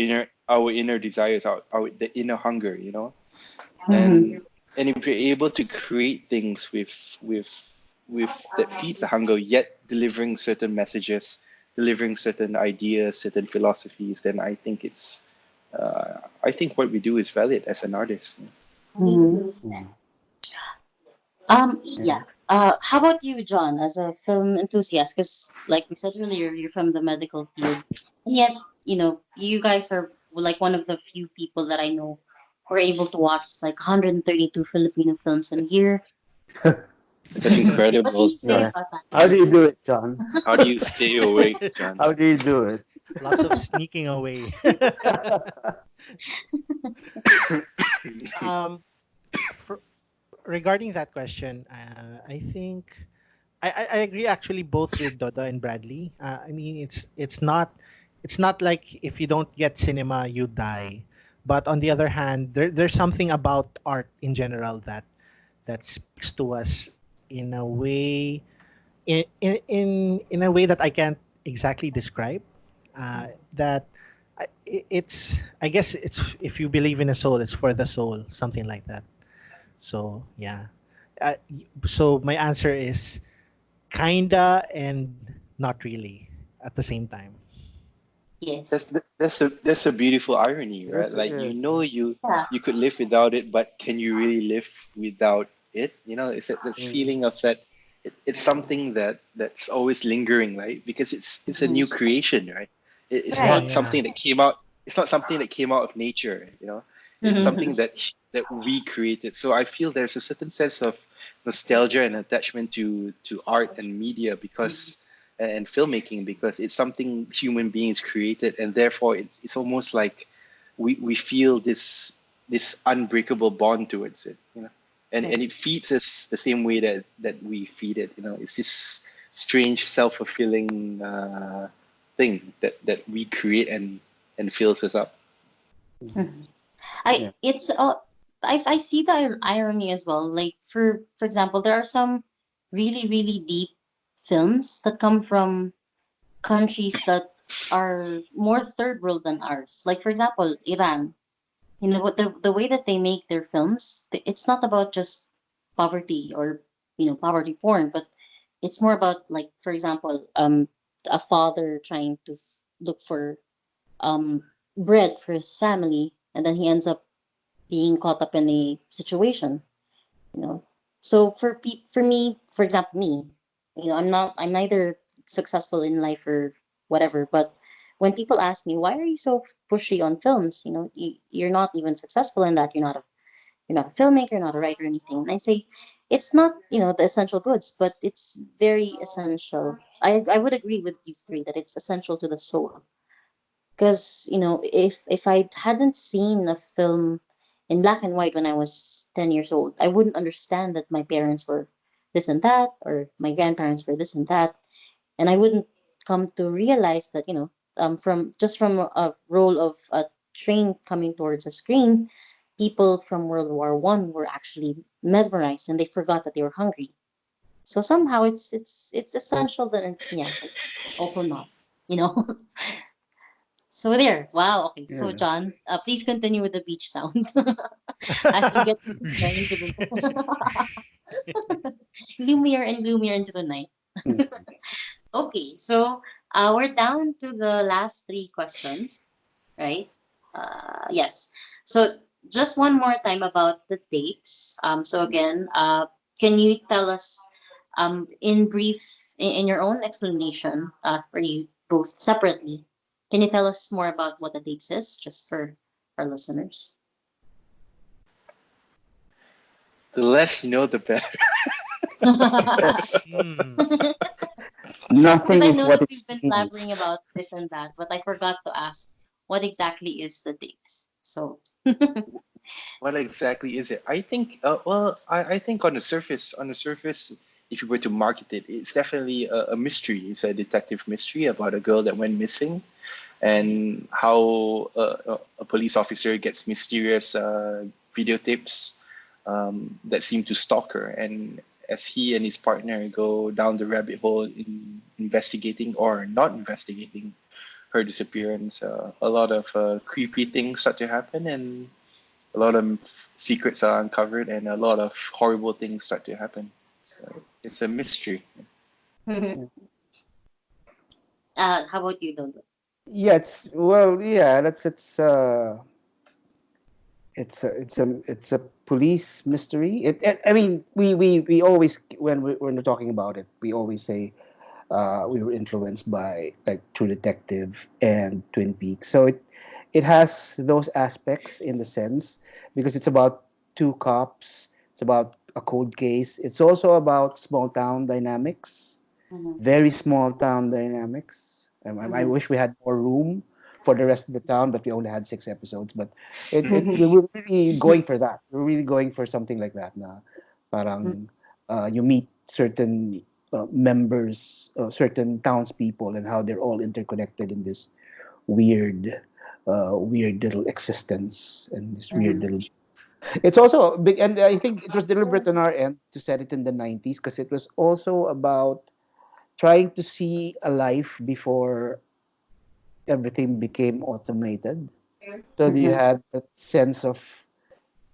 inner desires, our the inner hunger, Mhm. and and if you're able to create things with that feeds the hunger yet delivering certain messages, delivering certain ideas, certain philosophies, then I think what we do is valid as an artist. Mhm. mm. Yeah. Yeah. How about you, John, as a film enthusiast? Because, like we said earlier, you're from the medical field, and yet, you guys are like one of the few people that I know who are able to watch like 132 Filipino films in a year. That's What can incredible. you say Yeah. about that? How do you do it, John? How do you stay awake, John? How do you do it? Lots of sneaking away. um, for, regarding that question, I think I agree actually both with Dodo and Bradley. I mean, it's not like if you don't get cinema, you die. But on the other hand, there's something about art in general that speaks to us in a way in a way that I can't exactly describe. That I guess it's if you believe in a soul, it's for the soul, something like that. So yeah. So my answer is kinda and not really at the same time. Yes. That's a beautiful irony, right? That's Like yeah. Yeah. you could live without it, but can you really live without it? You know, it's that Mm. feeling of that. It's something that's always lingering, right? Because it's a Mhm. new creation, right? It's Yeah, Right. not yeah. something that came out. It's not something that came out of nature. You know, it's something that we created. So I feel there's a certain sense of nostalgia and attachment to art and media because and filmmaking because it's something human beings created and therefore it's almost like we feel this unbreakable bond towards it, you know, and Right. it feeds us the same way that we feed it, you know. It's this strange self-fulfilling thing that we create and fills us up. Mhm. Yeah. I see the irony as well. Like for example, there are some really deep films that come from countries that are more third world than ours. Like for example, Iran. You know what the way that they make their films, it's not about just poverty or poverty porn, but it's more about, like for example, a father trying to look for um bread for his family, and then he ends up being caught up in a situation, you know. So for me, for example, me, I'm neither successful in life or whatever, but when people ask me, why are you so pushy on films, you're not even successful in that, you're not a filmmaker, you're not a writer or anything, and I say it's not, the essential goods, but it's very essential. I would agree with you three that it's essential to the soul, because if I hadn't seen a film in black and white when I was 10 years old, I wouldn't understand that my parents were this and that, or my grandparents were this and that, and I wouldn't come to realize that, from a role of a train coming towards a screen, people from World War I were actually mesmerized and they forgot that they were hungry. So somehow it's essential, that yeah, but also not, you know. So there. Wow. Okay. So Yeah. John, please continue with the beach sounds as we get gloomier into the gloomier and gloomier into the night. Mm. Okay. So we're down to the last three questions, right? Yes. So just one more time about the dates. So again, can you tell us, in brief, in your own explanation, for you both separately, can you tell us more about what the dates is, just for our listeners? The less you know, the better. Hmm. Because Nothing I is what noticed it we've been blabbering seems. about this and that, but I forgot to ask what exactly is the dates. So, What exactly is it? I think, well, I think on the surface, if you were to market it, it's definitely a mystery. It's a detective mystery about a girl that went missing and how a police officer gets mysterious videotapes that seem to stalk her. And as he and his partner go down the rabbit hole in investigating or not investigating her disappearance, a lot of creepy things start to happen and a lot of secrets are uncovered and a lot of horrible things start to happen. So it's a mystery. how about you, Dodo? Yeah, it's well, yeah, that's it's a police mystery. I mean, we always when we're talking about it, we always say we were influenced by like True Detective and Twin Peaks. So it has those aspects in the sense because it's about two cops. It's about a cold case. It's also about small town dynamics, Mm-hmm. very small town dynamics. I Mm-hmm. wish we had more room for the rest of the town, but we only had 6 episodes. But Mm-hmm. we were really going for that. We were really going for something like that. Na parang you meet certain members, certain townspeople, and how they're all interconnected in this weird, weird little existence and this weird Mm-hmm. little. It's also big, and I think it was deliberate on our end to set it in the 90s because it was also about trying to see a life before everything became automated. So you Mm-hmm. had that sense of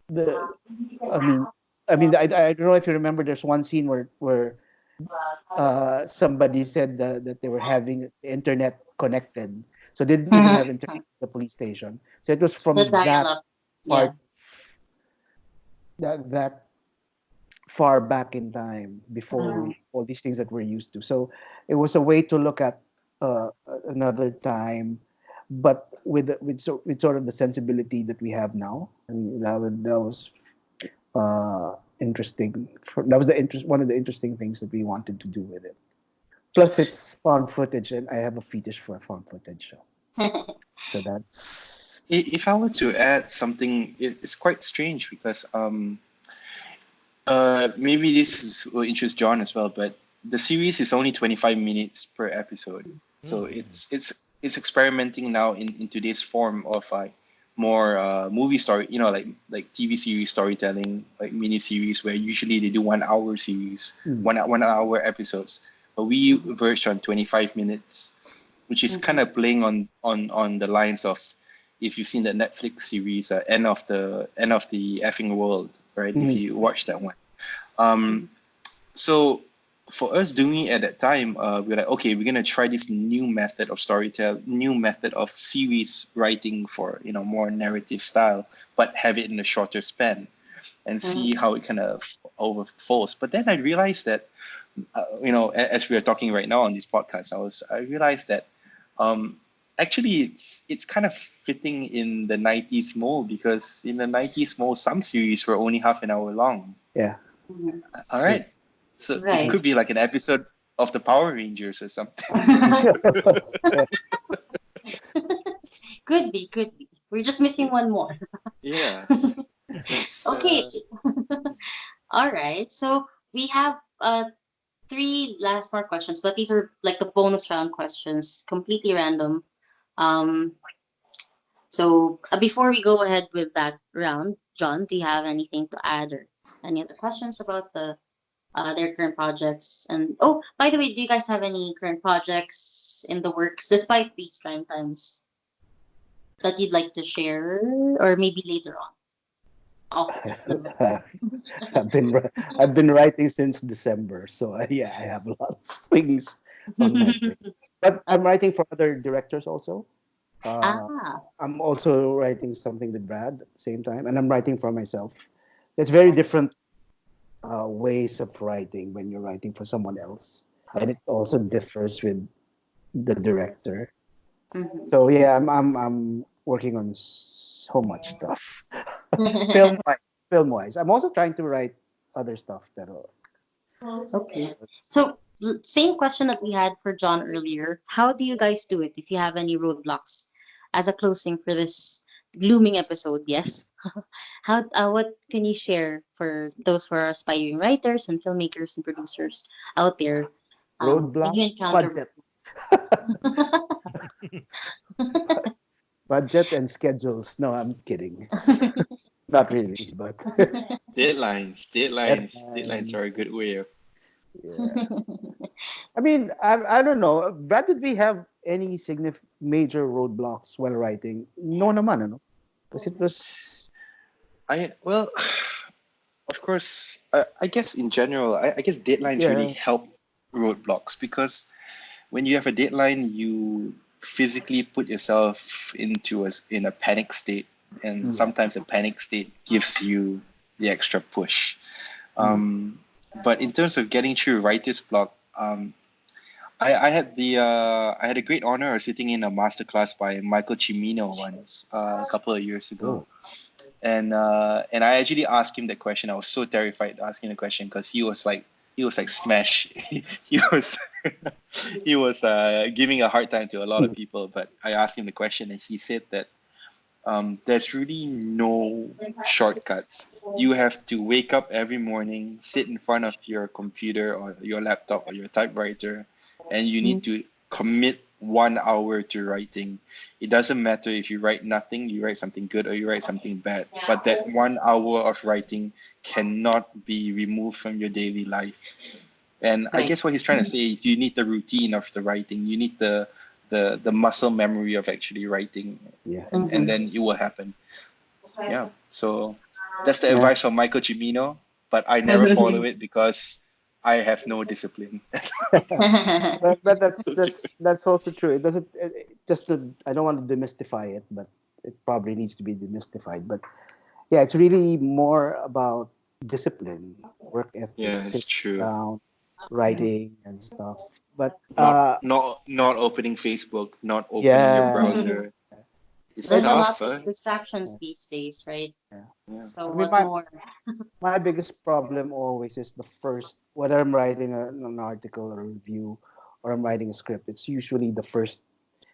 the. I mean, I don't know if you remember. There's one scene where somebody said that they were having internet connected, so they didn't even have Mm-hmm. internet at the police station. So it was The from that dialogue. Yeah. part, that far back in time before Mm-hmm. all these things that we're used to. So it was a way to look at another time, but with sort of the sensibility that we have now. I mean, that was interesting. That was one of the interesting things that we wanted to do with it. Plus, it's found footage, and I have a fetish for found footage. So that's If I were to add something, it's quite strange because maybe will interest John as well, but the series is only 25 minutes per episode, so Mm. it's experimenting now in today's form of like more movie story, like TV series storytelling, like mini series where usually they do 1 hour series, mm, 1 hour episodes, but we verged on 25 minutes, which is kind Mm-hmm. of playing on the lines of if you've seen the Netflix series end of the effing world, right? If mm, you watch that one. Um, so for us doing it at that time, we're like, okay, we're gonna try this new method of storytelling, new method of series writing for more narrative style, but have it in a shorter span and see how it kind of overfalls. But then I realized that, as we are talking right now on this podcast, I realized that um, actually it's kind of fitting in the 90s mold because in the 90s mold, some series were only half an hour long. yeah. Mm-hmm. All True. right. So it Right. could be like an episode of the Power Rangers or something. Could be, could be. We're just missing one more. Yeah. It's Okay. All right. So we have three last more questions, but these are like the bonus round questions, completely random. Um, so before we go ahead with that round, John, do you have anything to add or any other questions about their current projects? And oh, by the way, do you guys have any current projects in the works despite these trying times that you'd like to share, or maybe later on off the I've been writing since December, so yeah, I have a lot of things on my plate. But I'm Okay. writing for other directors also. Uh, Ah, I'm also writing something with Brad at the same time, and I'm writing for myself. It's very different ways of writing when you're writing for someone else, and it also differs with the director. mhm. So yeah, I'm working on so much stuff, film wise. Film wise, I'm also trying to write other stuff that are. Okay. So, same question that we had for John earlier. How do you guys do it if you have any roadblocks as a closing for this glooming episode? Yes. How what can you share for those who are aspiring writers and filmmakers and producers out there when Roadblock, you encounter budget, budget and schedules. No, I'm kidding. Not really, but deadlines. Deadlines are deadlines. a good way of. Yeah. I mean, I don't know. Brad, did we have any major roadblocks while writing? No naman, ano? Because it was. Well, of course, I guess in general, I guess deadlines really Yeah. help roadblocks because when you have a deadline, you physically put yourself in a panic state, and Mm, sometimes a panic state gives you the extra push. mm, Um, but in terms of getting through writer's block, I had a great honor of sitting in a masterclass by Michael Cimino once a couple of years ago, oh. and I actually asked him that question. I was so terrified asking the question because he was like smash. he was he was giving a hard time to a lot of people. But I asked him the question, and he said that there's really no shortcuts. You have to wake up every morning, sit in front of your computer or your laptop or your typewriter, and you need to commit 1 hour to writing. It doesn't matter if you write nothing, you write something good, or you write something bad, but that 1 hour of writing cannot be removed from your daily life. And I Right. guess what he's trying to say is you need the routine of the writing. You need the muscle memory of actually writing, Yeah. and then it will happen. Yeah. So that's the Yeah. advice from Michael Cimino, but I never follow it because I have no discipline. But that's also true. It doesn't just to I don't want to demystify it, but it probably needs to be demystified. But yeah, it's really more about discipline, work ethic, Yeah, it's sitting true. down, writing and stuff. But Not opening Facebook, not opening your yeah, browser. It's There's a yeah, lot tough, of huh? distractions these days, right? yeah. Yeah. So I mean, what more? my biggest problem always is the first, whether I'm writing an article or a review or I'm writing a script, it's usually the first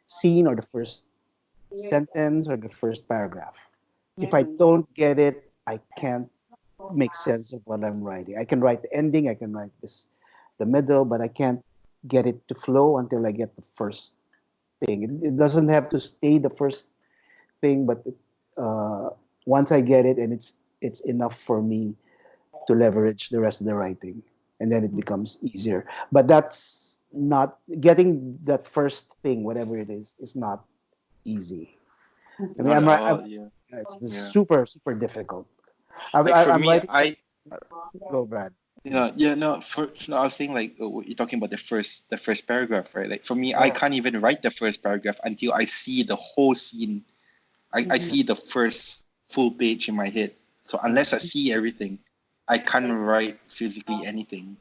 scene or the first sentence or the first paragraph. If I Mhm. don't get it, I can't make sense of what I'm writing. I can write the ending, I can write the middle, but I can't get it to flow until I get the first thing. It doesn't have to stay the first thing, but uh, once I get it and it's enough for me to leverage the rest of the writing, and then it becomes easier. But that's not getting that first thing, whatever it is not easy. I mean, Not at all. Yeah. it's Yeah. super difficult. Like for I'm me, writing. Go, Brad. yeah, no, no, I was saying like you're talking about the first paragraph, right? Like for me, I Oh, can't even write the first paragraph until I see the whole scene. I Mhm. see the first full page in my head. So unless I see everything, I can't write physically anything.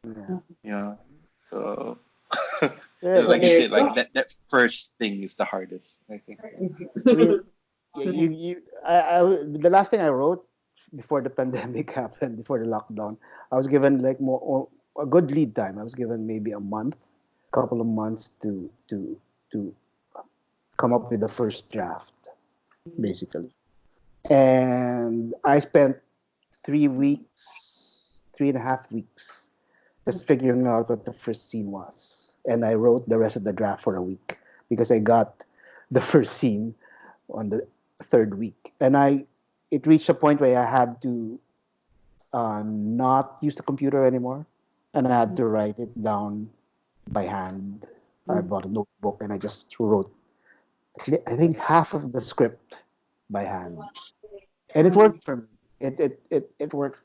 yeah. Yeah. So Yeah, Well, like you there said, you go. like that first thing is the hardest, I think. Yeah. I mean, the last thing I wrote before the pandemic happened, before the lockdown, I was given like more or a good lead time. I was given maybe a month, couple of months to come up with the first draft, basically. And I spent 3 weeks, 3.5 weeks, just figuring out what the first scene was. And I wrote the rest of the draft for a week because I got the first scene on the third week. And it reached a point where I had to not use the computer anymore. And I had to write it down by hand. I bought a notebook and I just wrote, I think, half of the script by hand. And it worked for me. It worked.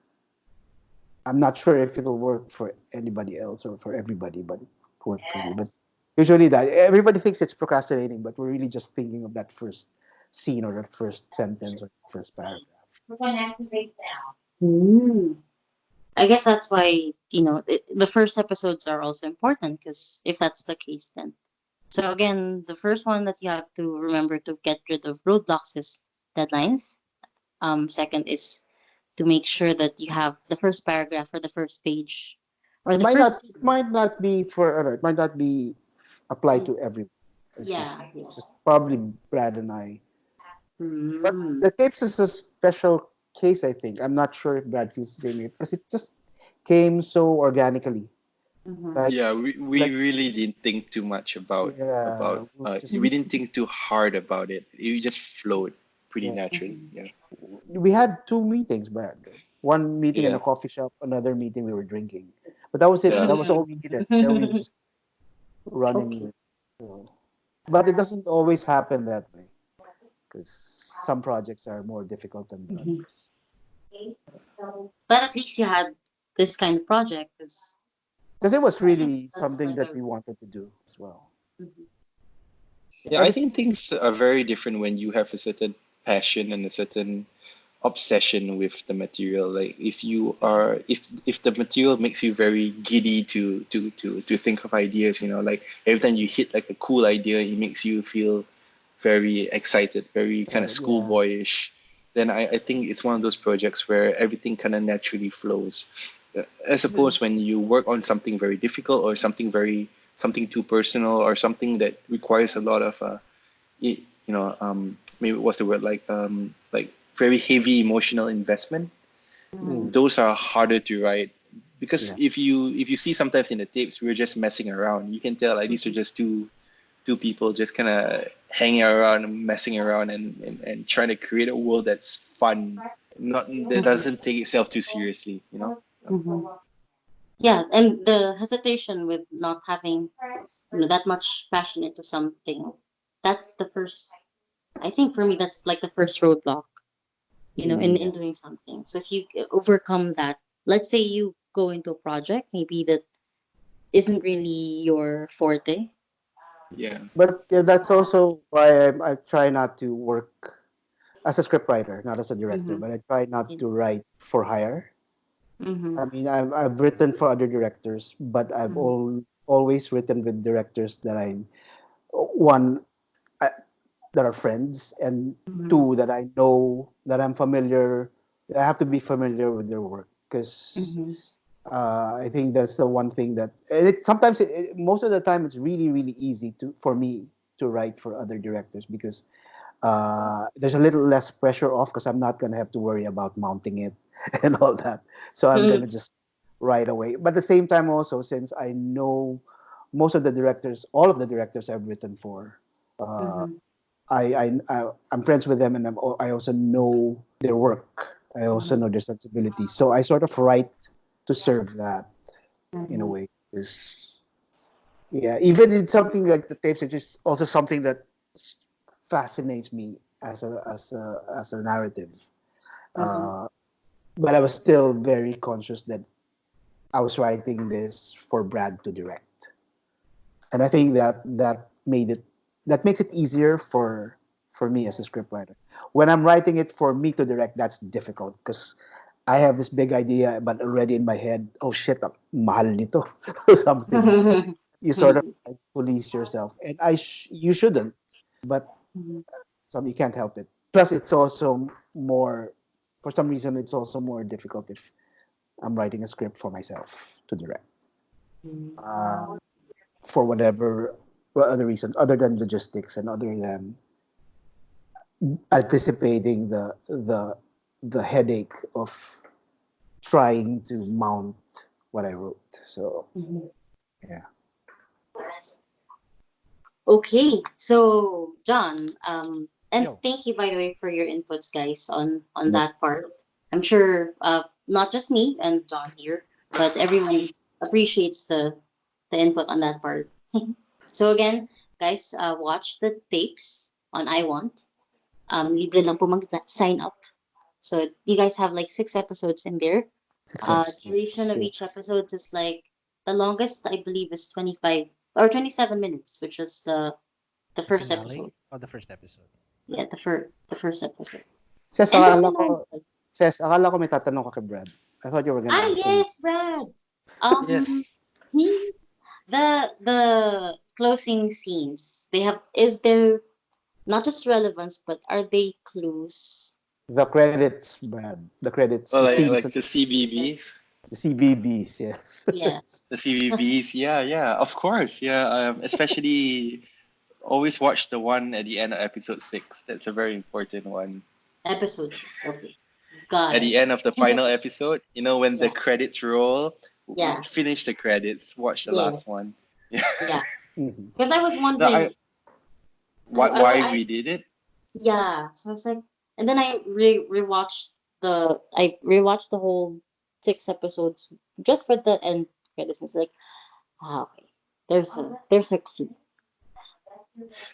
I'm not sure if it'll work for anybody else or for everybody, but it worked for me. But usually that everybody thinks it's procrastinating, but we're really just thinking of that first scene or that first sentence or first paragraph. Mm. I guess that's why, the first episodes are also important because if that's the case, then. So, again, the first one that you have to remember to get rid of roadblocks is deadlines. Second is to make sure that you have the first paragraph or the first page or It the might not first it might not be for it might not be applied scene. to everyone. It's just Yeah. just probably Brad and I. But Mm. the tapes is a special case, I think. I'm not sure if Brad feels the same way because it just came so organically. Mm-hmm. Like Yeah, we like really didn't think too much yeah, we just we didn't think too hard about it. It just flowed pretty yeah. naturally. Mm-hmm. Yeah. We had two meetings, Brad. One meeting in a Yeah. coffee shop, another meeting we were drinking. But that was it. Yeah. That was all we needed. Then we were just running Okay. with. So. But it doesn't always happen that way because some projects are more difficult than Mhm. others. But at least you had this kind of project because Because it was really that's something like that a. we wanted to do as well. Mhm. Yeah, I And think things are very different when you have a certain passion and a certain obsession with the material. Like if the material makes you very giddy to think of ideas, like every time you hit like a cool idea, it makes you feel very excited, very kind of yeah, schoolboyish. Then I think it's one of those projects where everything kind of naturally flows. As opposed when you work on something very difficult or something too personal or something that requires a lot of maybe what's the word, like very heavy emotional investment. Mhm. mm, Those are harder to write because yeah, if you see sometimes in the tapes we're just messing around. You can tell like these are just two people just kind of hanging around and messing around and trying to create a world that's fun, not that Mhm. doesn't take itself too seriously. Mhm. Yeah, and the hesitation with not having that much passion into something, that's the first. I think for me, that's like the first roadblock. In Mm. doing something. So if you overcome that, let's say you go into a project maybe that isn't really your forte. Yeah. But yeah, that's also why I try not to work as a scriptwriter, not as a director, Mm-hmm. but I try not to write for hire. Mm-hmm. I mean, I've written for other directors, but always written with directors that I'm one I, that are friends, and Mm-hmm. two that I know that I'm familiar. I have to be familiar with their work because Mm-hmm. I think that's the one thing that sometimes most of the time it's really really easy to for me to write for other directors because there's a little less pressure off because I'm not gonna have to worry about mounting it and all that. So I'm Mm-hmm. gonna just right away. But at the same time, also since I know most of the directors, all of the directors I've written for, uh, Mm-hmm. I'm friends with them, and I also know their work. I also Mm-hmm. know their sensibilities. So I sort of write to serve that in a Mm-hmm. way. Is yeah, even in something like the tapes, it's just also something that fascinates me as a narrative. Mm-hmm. Uh, but I was still very conscious that I was writing this for Brad to direct, and I think that makes it easier for me as a scriptwriter. When I'm writing it for me to direct, that's difficult because I have this big idea, but already in my head, oh shit, mahal nito or something. You sort of like police yourself, and you shouldn't, but you can't help it. Plus, it's also more, for some reason, it's also more difficult if I'm writing a script for myself to direct. Uh, for whatever other reasons, other than logistics and other than anticipating the headache of trying to mount what I wrote. So Mm-hmm. yeah. Okay, so John, and Yo. thank you by the way for your inputs, guys, on No. that part. I'm sure not just me and John here, but everyone appreciates the input on that part. So again, guys, watch the tapes on iWant. Libre lang po mag-sign up. So you guys have like 6 episodes in there. Six episodes. Duration of each Six. episode is like the longest I believe is 25 or 27 minutes, which is the The first episode. finale of the first episode. Yeah, the first episode. Ses, And the akala ko, finale. akala ko may tatanong ka kay Brad. I thought you were gonna Ah ask him. yes, Brad. Um Yes. he the closing scenes. They have is there not just relevance, but are they clues? The credits, Brad. The credits, Oh, the like scenes, the CBBs. the CBBs, yes. Yes. The CBBs, yeah, yeah, of course, yeah. Especially always watch the one at the end of episode 6. That's a very important one. Episode 6. Okay. Got At it. the end of the final episode, when the Yeah. credits roll, Yeah. finish the credits, watch the Yeah. last one. Yeah. Mhm. Because I was No, wondering, why I we did it? yeah. So I was like, and then I rewatched the whole 6 episodes just for the end credits. It's like, okay, there's a clue.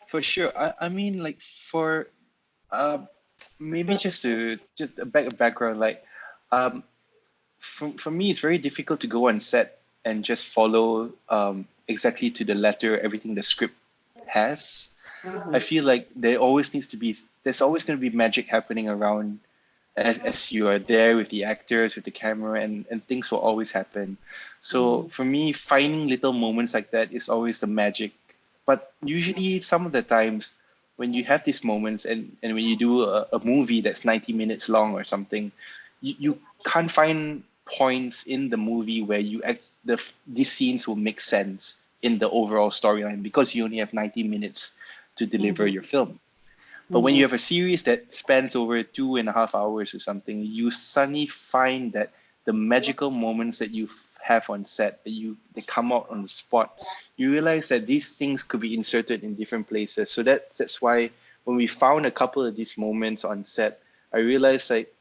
For sure. I mean, like for uh, maybe just a background, like um, for me, it's very difficult to go on set and just follow exactly to the letter everything the script has. I Mm-hmm. feel like there's always going to be magic happening around as you are there with the actors, with the camera, and things will always happen. So Mm-hmm. for me, finding little moments like that is always the magic. But usually, some of the times when you have these moments and when you do a movie that's 90 minutes long or something, you can't find points in the movie where these scenes will make sense in the overall storyline because you only have 90 minutes to deliver Mm-hmm. your film. But when you Mm-hmm. have a series that spans over 2.5 hours or something, you suddenly find that the magical moments that you have on set, they come out on the spot. You realize that these things could be inserted in different places. So that's why when we found a couple of these moments on set, I realized like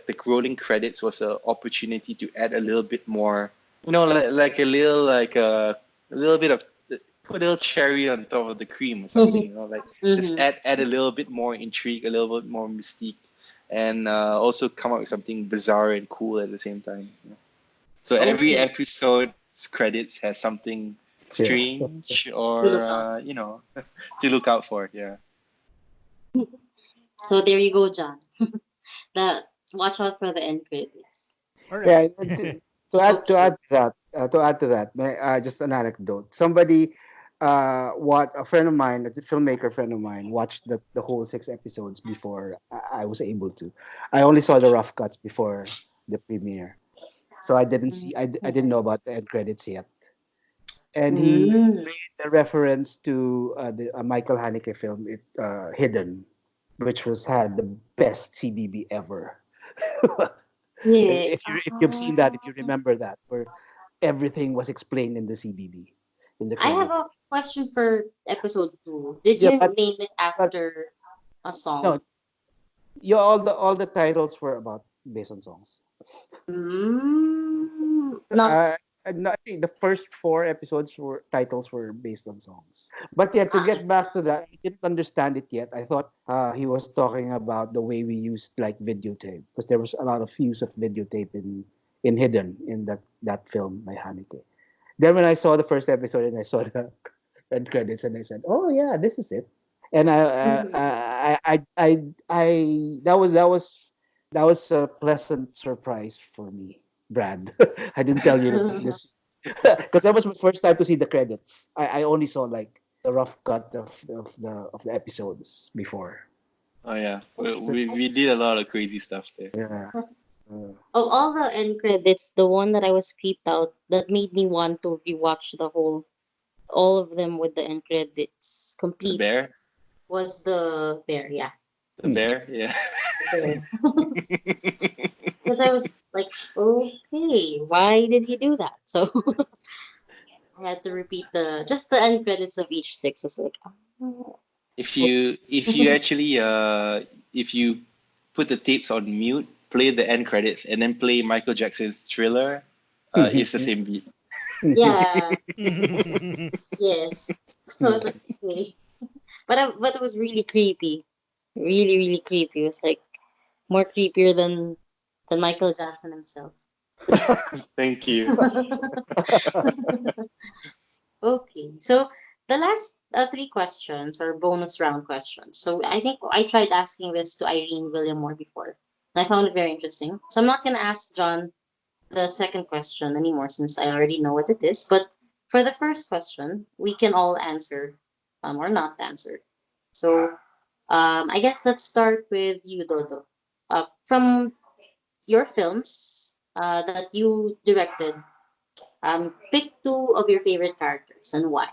the rolling credits was an opportunity to add a little bit more. like a little a little bit of put a little cherry on top of the cream or something. Like just Mm-hmm. add a little bit more intrigue, a little bit more mystique, and also come up with something bizarre and cool at the same time. So every Okay. episode's credits has something Yeah. strange To or look out. to look out for. Yeah. So there you go, John. That watch out for the end credits. All Yeah. right. Okay. To add to that, just an anecdote. Somebody, what a friend of mine, a filmmaker friend of mine, watched the whole 6 episodes before I was able to. I only saw the rough cuts before the premiere, so I didn't see. I didn't know about the end credits yet. And he Mm. made a reference to the Michael Haneke film, Hidden, which was had the best CBB ever. Yeah. If you've seen that, if you remember that, where everything was explained in the CBB in the I have credits. a question for episode 2. Did Yeah, you name it but after a no, song? yeah, all the titles were about based on songs. Mm. Not. Uh, I think the first 4 episodes were titles were based on songs. But yeah, to get back to that, I didn't understand it yet. I thought he was talking about the way we used like videotape because there was a lot of use of videotape in Hidden in that film by Haneke. Then when I saw the first episode and I saw the end credits and I said, "Oh yeah, this is it." And that was a pleasant surprise for me, Brad. I didn't tell you this because that was my first time to see the credits. I only saw like the rough cut of the episodes before. Oh yeah. So, We did a lot of crazy stuff there. yeah. Uh, Of all the end credits, the one that I was creeped out that made me want to rewatch all of them with the end credits The complete bear. was the bear. Yeah, The bear. Yeah. the bear. Because I was like, okay, why did he do that? So I had to repeat the end credits of each six. I was like, oh. If you actually if you put the tapes on mute, play the end credits, and then play Michael Jackson's Thriller, it's the same beat. Yeah, yes. So I was like, okay, but it was really creepy, really really creepy. It was like more creepier than Michael Jackson himself. Thank you. Okay, so the last three questions are bonus round questions. So I think I tried asking this to Irene Williamore before. And I found it very interesting. So I'm not going to ask John the second question anymore since I already know what it is. But for the first question, we can all answer or not answer. So I guess let's start with you, Dodo. From your films that you directed, pick two of your favorite characters and why.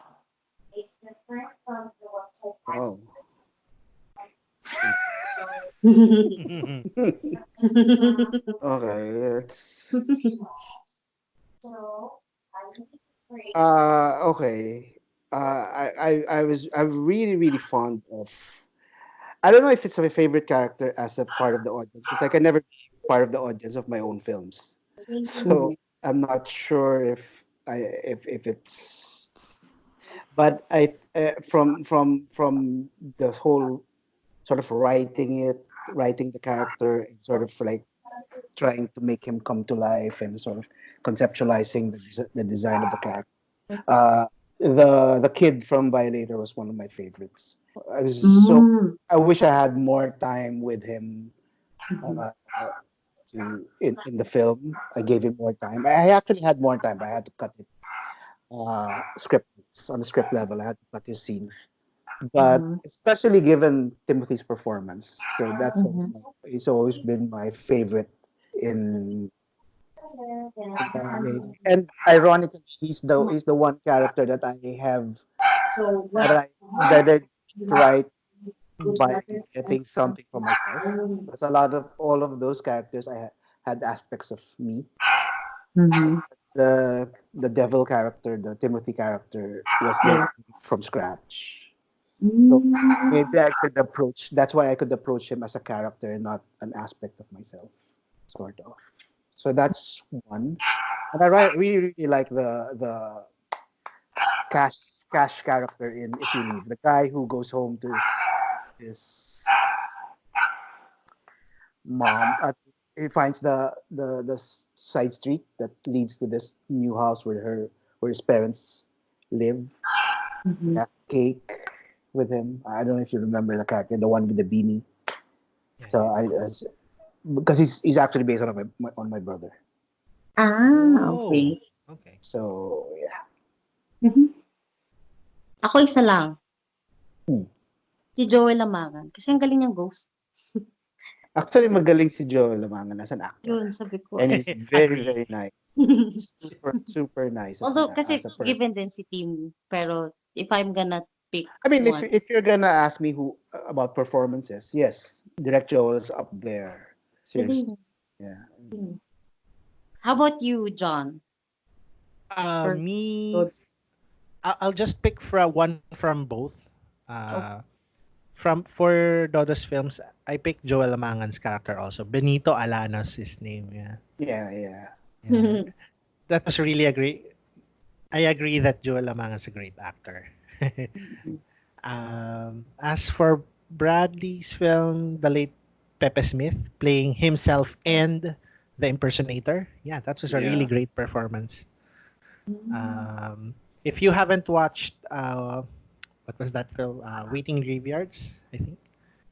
oh. Okay, it's okay. I'm really fond of. I don't know if it's my favorite character as a part of the audience because I can never be part of the audience of my own films. So Mhm. I'm not sure if it's. But from the whole sort of writing the character, and sort of like trying to make him come to life and sort of conceptualizing the design of the character. Uh, the kid from Violator was one of my favorites. I was so Mm. I wish I had more time with him uh, in the film. I gave him more time. I actually had more time, but I had to cut it script on the script level. I had to cut his scenes, but Mhm. especially given Timothy's performance. So that's always Mhm. he's always been my favorite in in Violator. And ironically, he's the one character that I have that I write by getting something for myself. Because a lot of all of those characters had aspects of me. Mhm. The devil character, the Timothy character, was Yeah. directed from scratch. So Mm. maybe I could approach. That's why I could approach him as a character, not an aspect of myself, sort of. So that's one. And really really like the cash cash character in If You Leave, the guy who goes home to his mom. He finds the side street that leads to this new house where his parents live. He Mhm. has cake with him. I don't know if you remember the character, the one with the beanie. Yeah, So yeah. because he's actually based on on my brother. Ah, Oh, okay. okay. So yeah. Mhm. Ako isa lang, Hmm. si Joel Lamangan. Kasi ang galing niyang ghost. Actually, magaling si Joe Lamangan as an actor, Yun, sabi ko. and he's very Agree. very nice. Super nice Although, as kasi a person. given din si Team, pero if I'm gonna pick I mean, one, if you're gonna ask me who about performances, yes, Direct Joel is up there. Seriously, galing. yeah. Galing. How about you, John? For Me, those, I'll just pick from one from both. oh, From for Dodo's films, I picked Joel Amangan's character also. Benito Alanos his name. Yeah, Yeah, yeah. yeah. That was really a great. I agree that Joel Amangan's a great actor. As for Bradley's film, the late Pepe Smith playing himself and the impersonator, yeah, that was a really Yeah. great performance. If you haven't watched, what was that film? Waiting Graveyards, I think.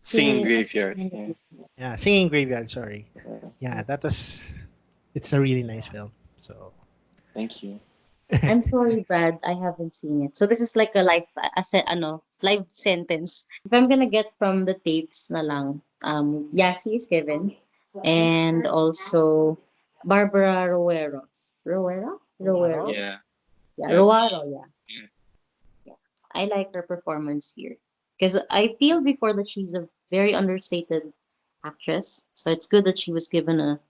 Singing singing. graveyards. Yeah. Yeah, Singing Graveyard. Sorry. Yeah, that was. It's a really nice film. So. Thank you. I'm sorry, Brad, I haven't seen it. So this is like a live sentence. If I'm gonna get from the tapes na lang, Yasi is given, and also Barbara Roero. Roero? Waro? Roero. Yeah. Yeah, Yeah. Roero, yeah. Yeah. Yeah. I like her performance here. Because I feel before that she's a very understated actress. So it's good that she was given a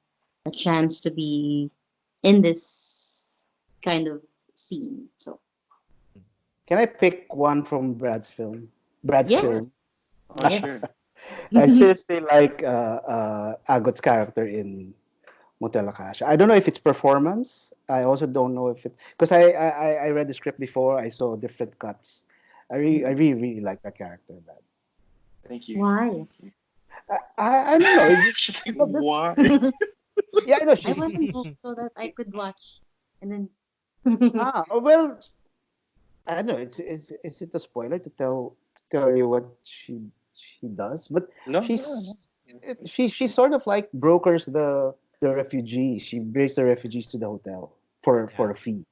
chance to be in this kind of scene. So Can I pick one from Brad's film? Brad's yeah, Sure. film. Oh, yes. sure. I seriously like Agot's character in Motel Acacia. I don't know if it's performance. I also don't know if it because I read the script before. I saw different cuts. I really really like that character. Brad. Thank you. Why? Thank you. I don't know. She's like, Well, this, why? yeah, I know I she's want to book so that I could watch and then well. I don't know. Is it a spoiler to tell you what she does? But No, no, no. she's she sort of like brokers the refugees. She brings the refugees to the hotel Yeah. for a fee,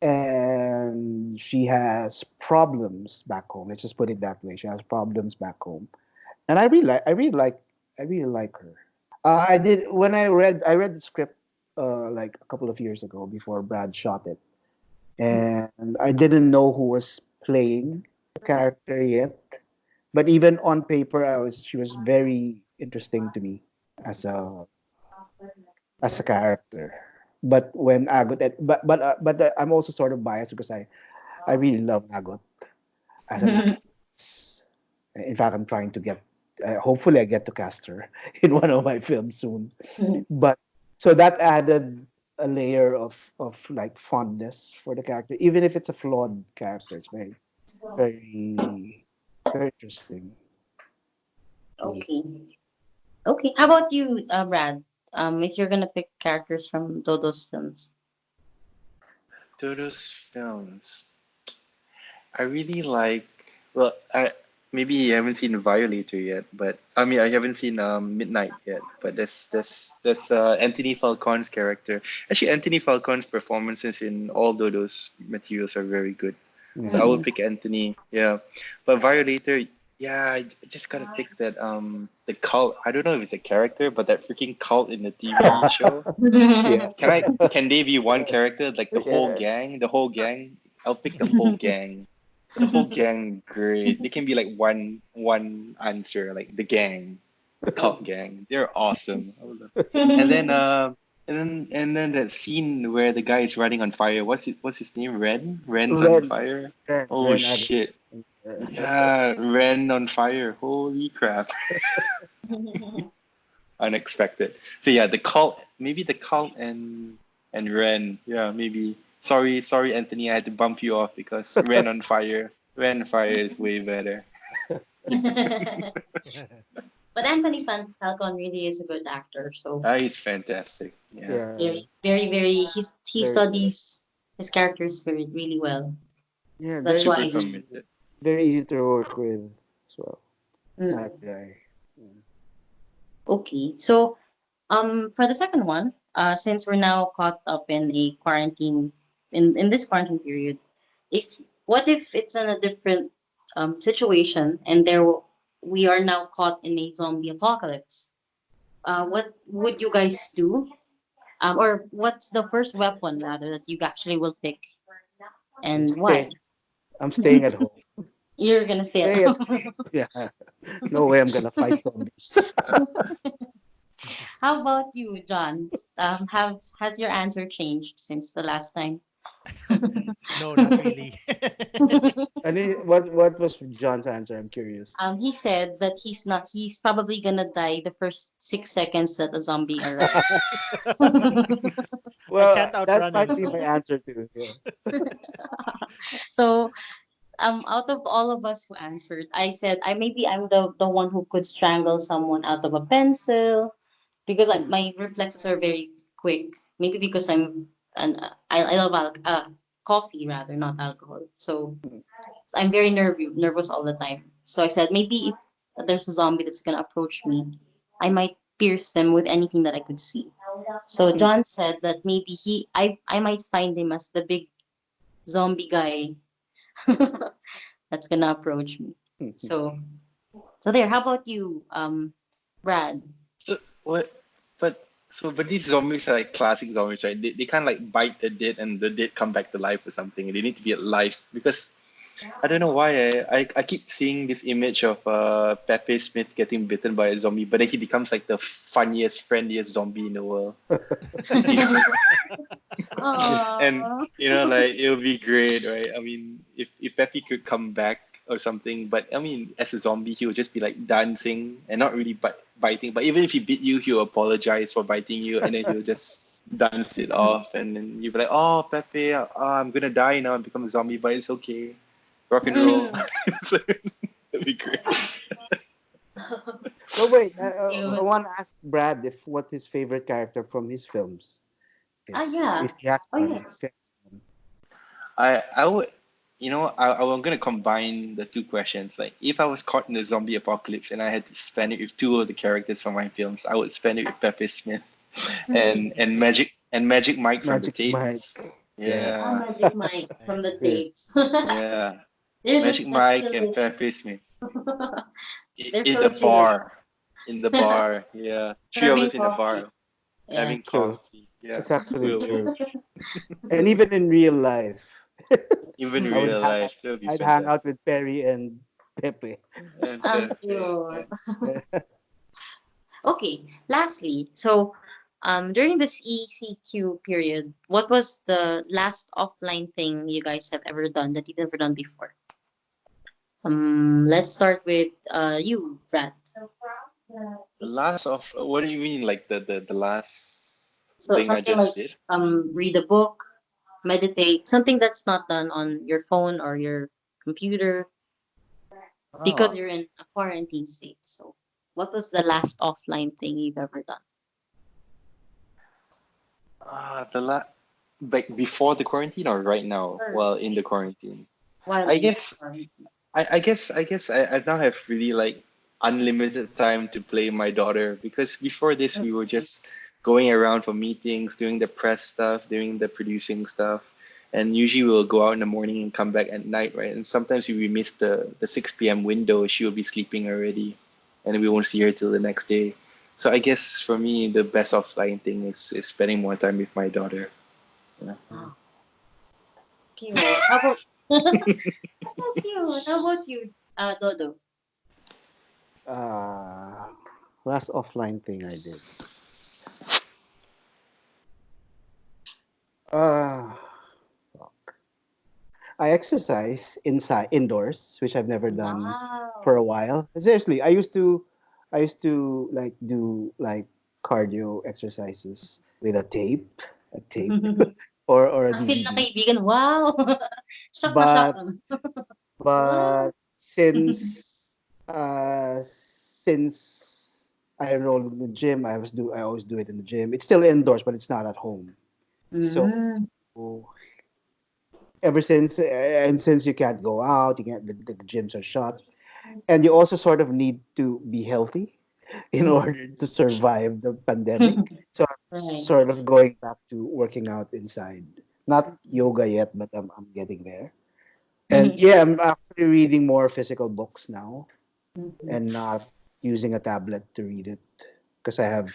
and she has problems back home. Let's just put it that way. She has problems back home, and I really like her. I did when I read the script like a couple of years ago before Brad shot it, and I didn't know who was playing the character yet. But even on paper, I was she was very interesting to me as a character. But when Agot, I'm also sort of biased because I really love Agot as an actress. In fact, I'm trying to get. Hopefully, I get to cast her in one of my films soon. But so that added a layer of like fondness for the character, even if it's a flawed character. It's very very interesting. Yeah. okay. Okay. How about you, Brad? If you're gonna pick characters from Dodo's films. Dodo's films. I really like. Well, I maybe you haven't seen Violator yet, but I mean I haven't seen Midnight yet. But there's Anthony Falcon's character. Actually, Anthony Falcon's performances in all Dodo's materials are very good. So I Yeah. would Mm-mm. pick Anthony. Yeah, but Violator. Yeah, I just gotta pick that the cult. I don't know if it's a character, but that freaking cult in the TV show. Yes. Can they be one character like the whole Yeah. gang? The whole gang. I'll pick the whole gang. The whole gang, great. They can be like one answer, like the gang, the cult gang. They're awesome. I would love- And then and then that scene where the guy is running on fire. What's his name? Ren. Ren's on Ren, fire. Oh Ren Agot. shit. Yeah, Ren on fire. Holy crap. Unexpected. So yeah, the cult maybe the Cult and Ren. Yeah, maybe. Sorry, Anthony. I had to bump you off because Ren on Fire. Ren on Fire is way better. But Anthony Falcon really is a good actor. So He's fantastic. Yeah. Yeah, very he very good. studies his characters very really well. Yeah, That's very Super why. easy, committed. very easy to work with as well. That Mm, guy. okay. So for the second one, since we're now caught up in a quarantine in this quarantine period, if what if it's in a different situation and we are now caught in a zombie apocalypse? What would you guys do? Or what's the first weapon rather that you actually will pick I'm and why? staying. I'm staying at home. You're gonna stay at Stay at home. Yeah. No way I'm gonna fight zombies. How about you, John? Have has your answer changed since the last time? No, not really. I mean, what was John's answer? I'm curious. He said that he's not. He's probably gonna die the first 6 seconds that a zombie arrives. I Well, can't that outrun him, might be my so answer too. Yeah. So, out of all of us who answered, I said I maybe I'm the one who could strangle someone out of a pencil because my reflexes are very quick. Maybe because I love coffee rather, not alcohol. So I'm very nervous all the time. So I said maybe if there's a zombie that's gonna approach me, I might pierce them with anything that I could see. So John said that maybe I might find him as the big zombie guy that's gonna approach me. So there. How about you, Brad? So what? But these zombies are like classic zombies, right? They can't like bite the dead and the dead come back to life or something. They need to be alive because I don't know why I keep seeing this image of Pepe Smith getting bitten by a zombie, but then he becomes like the funniest, friendliest zombie in the world. And Aww. like it would be great, right? I mean, if Pepe could come back or something, but I mean, as a zombie, he would just be like dancing and not really biting. But even if he bit you, he'll apologize for biting you, and then he'll just dance it off, and then you'll be like, "Oh, Pepe, I'm gonna die now and become a zombie, but it's okay, rock and roll." Mm. So, that'd be great. But wait, I Cute. want to ask Brad if what his favorite character from his films is, Yeah. if he has Oh one. yes. If he has one. I would, I'm gonna combine the two questions. Like, if I was caught in the zombie apocalypse and I had to spend it with two of the characters from my films, I would spend it with Pepe Smith and Magic Mike from the Magic Mike. tapes. Yeah. Oh, Yeah, Magic Mike from the Yeah. tapes. yeah. They're Magic that's Mike the and list. Pepe Smith They're in so the chilly. bar, in the bar. Yeah, three of Having us in the coffee. bar Yeah. having True. coffee. Yeah, It's actually we'll true. And even in real life, even in I would real hang life. That would be I'd hang out fantastic. with Perry and Pepe. And I'm Pepe. Yeah. cute. Okay. Lastly, so during this ECQ period, what was the last offline thing you guys have ever done that you've never done before? Let's start with you, Brad. The last of what do you mean? Like the last So thing I something just like did? read a book, meditate, something that's not done on your phone or your computer because Oh, you're in a quarantine state. So what was the last offline thing you've ever done? the last like before the quarantine or right now while in the quarantine? While I in guess I now have really like unlimited time to play my daughter because before this we were just going around for meetings, doing the press stuff, doing the producing stuff, and usually we'll go out in the morning and come back at night, right? And sometimes if we miss the 6 p.m. window, she will be sleeping already, and we won't see her till the next day. So I guess for me the best offline thing is spending more time with my daughter. Yeah. oh, cute. How about how cute? How about you, Dodo? Uh, Last offline thing I did. Uh, I exercise indoors, which I've never done for Wow. a while. Seriously, I used to like do like cardio exercises with a tape, or a Asil na DVD. kaibigan. Wow! Shock na shock. But What? but since I enrolled in the gym, I always do it in the gym. It's still indoors, but it's not at home. So Mm. ever since and since you can't go out, you can't the gyms are shut, and you also sort of need to be healthy in order to survive the pandemic. So I'm Right. sort of going back to working out inside. Not yoga yet, but I'm getting there. And yeah, I'm actually reading more physical books now Mhm. and not using a tablet to read it because I have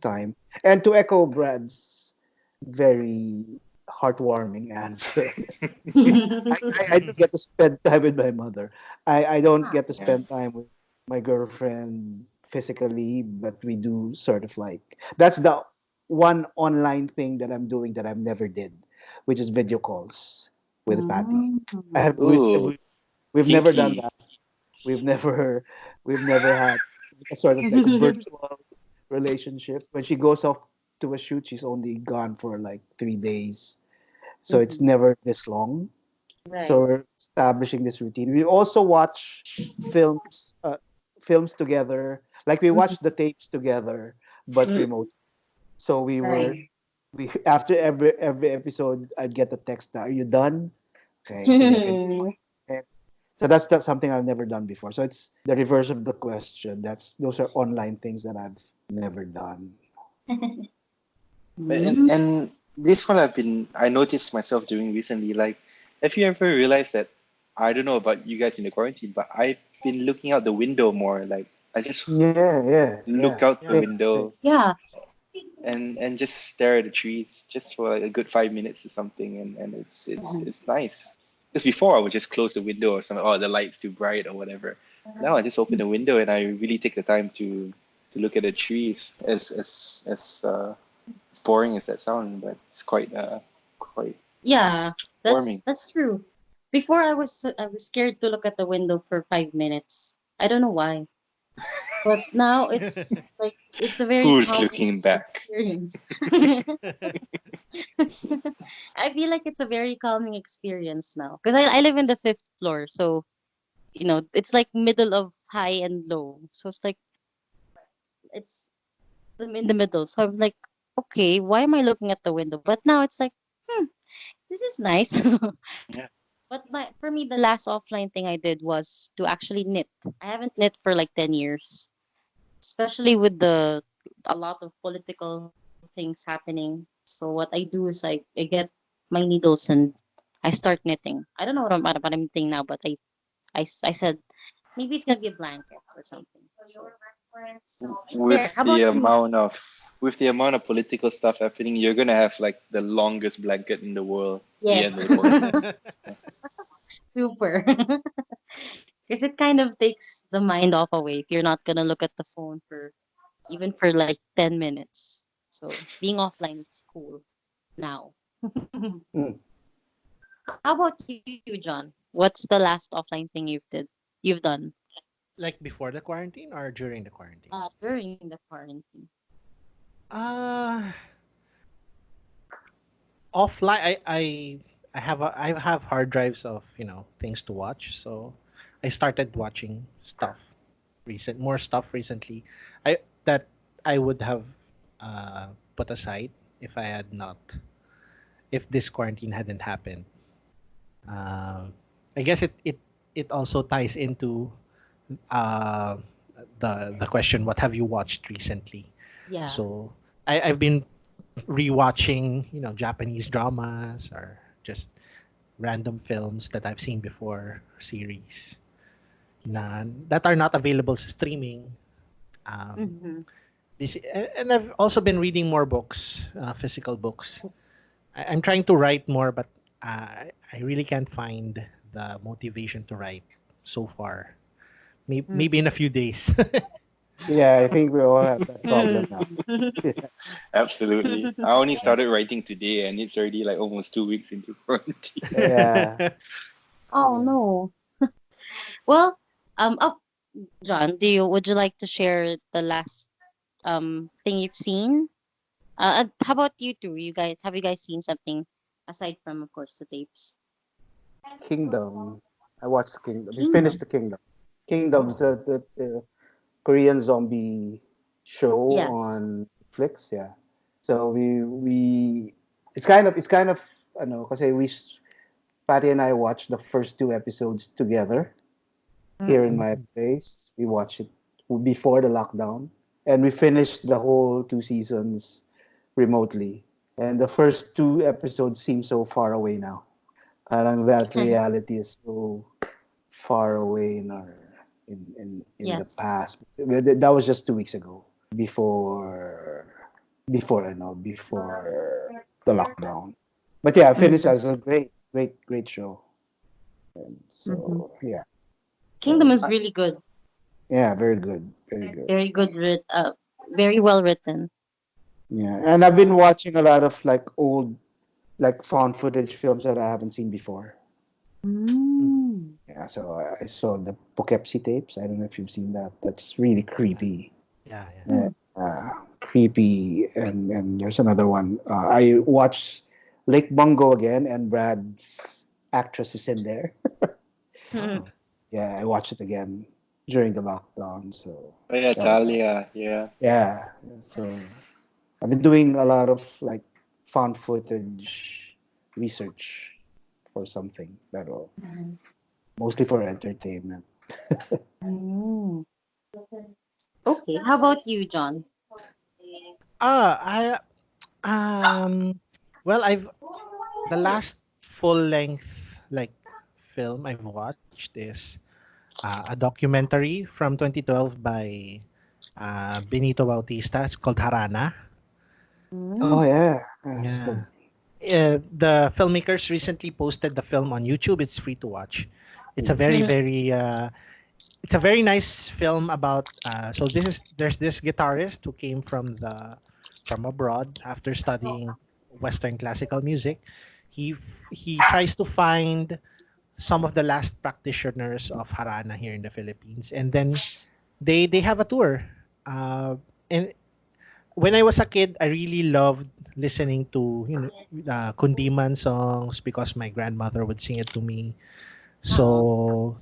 time. And to echo Brad's very heartwarming answer, I do get to spend time with my mother. I don't Ah, get to spend time with my girlfriend physically, but we do sort of like that's the one online thing that I'm doing that I've never did, which is video calls with Patty. mm. I have Ooh, we've never done kinky. that. We've never we've never had a sort of like a virtual relationship. When she goes off to a shoot, she's only gone for like 3 days, so it's Mhm. never this long. So Right. we're establishing this routine. We also watch films, films together. Like we Mhm. watched the tapes together, but Mm. remote. So Right. we after every episode, I'd get a text. Are you done? Okay, sige, can you next? So that's something I've never done before. So it's the reverse of the question. Those are online things that I've never done. And Mm. and this one I noticed myself doing recently. Like, have you ever realized that I don't know about you guys in the quarantine, but I've been looking out the window more. Like, I just Yeah, yeah, yeah. look out the Yeah. Same. window Yeah. and just stare at the trees just for like a good 5 minutes or something, and it's nice. Because before I would just close the window or something. Oh, the light's too bright or whatever. Now I just open the window and I really take the time to look at the trees. As boring as that sounds, but it's quite Yeah. warming. That's true. Before I was scared to look at the window for 5 minutes. I don't know why. But now it's like it's a very Who's calming looking back? experience. I feel like it's a very calming experience now because I live in the fifth floor, so it's like middle of high and low, so it's like it's in the middle. So I'm like, okay, why am I looking at the window? But now it's like, hmm, this is nice. Yeah. But for me, the last offline thing I did was to actually knit. I haven't knit for like 10 years, especially with the a lot of political things happening. So what I do is I get my needles and I start knitting. I don't know what I'm knitting now, but I said maybe it's gonna be a blanket or something. So there. With How about the you? amount of with the amount of political stuff happening, you're gonna have like the longest blanket in the world at the end Yes, of the world. super. Because it kind of takes the mind off away if you're not gonna look at the phone for even for like 10 minutes. So being offline is cool now. Mm. How about you, John? What's the last offline thing you've done Like before the quarantine or during the quarantine? during the quarantine? Uh Offline. I have hard drives of things to watch, so I started watching more stuff recently. I that I would have put aside if I had not if this quarantine hadn't happened. Um, I guess it also ties into uh, the question, what have you watched recently? Yeah. So I've been rewatching Japanese dramas or just random films that I've seen before, series that are not available streaming. Um, Mm-hmm. and I've also been reading more books, physical books. I'm trying to write more, but I really can't find the motivation to write so far. Maybe in a few days. Yeah, I think we all have that problem now. Mm-hmm. Absolutely. I only started writing today, and it's already like almost 2 weeks into quarantine. Yeah, Oh yeah. no. Well, oh, John, would you like to share the last thing you've seen? How about you two? You guys have you guys seen something aside from, of course, the tapes? Kingdom. I watched Kingdom. We finished Kingdom. the Kingdom. Kingdom's the Korean zombie show Yes. on Netflix. Yeah. So we it's kind of I know because Patty and I watched the first two episodes together here in my Mm. place. We watched it before the lockdown, and we finished the whole two seasons remotely. And the first two episodes seem so far away now. Parang that reality is so far away in our in the Yes. past. That was just 2 weeks ago. Before before the lockdown. But yeah, finished Mm-hmm. as a great show. And Mm-hmm. so yeah, Kingdom so is really good. yeah, very good, very good. Very good very well written. Yeah, and I've been watching a lot of like old like found footage films that I haven't seen before. Mm. Mm. Yeah, so I saw the Poughkeepsie tapes. I don't know if you've seen that. That's really Yeah. creepy. Yeah. Yeah. Uh, Creepy, and there's another one. I watched Lake Bungo again, and Brad's actress is in there. Mm. Oh. Yeah, I watched it again during the lockdown. So Oh yeah, that was Talia. Yeah. yeah. So I've been doing a lot of like found footage research for something that will mostly for entertainment. Mm. Okay. How about you, John? I well, I've the last full length like film I've watched is a documentary from 2012 by Benito Bautista. It's called Harana. Oh Mm. yeah, that's Yeah. good. The filmmakers recently posted the film on YouTube. It's free to watch. It's a Mm. very, very it's a very nice film about so there's this guitarist who came from abroad after studying Western classical music. He tries to find some of the last practitioners of Harana here in the Philippines, and then they have a tour. And when I was a kid, I really loved listening to Kundiman songs because my grandmother would sing it to me. Oh.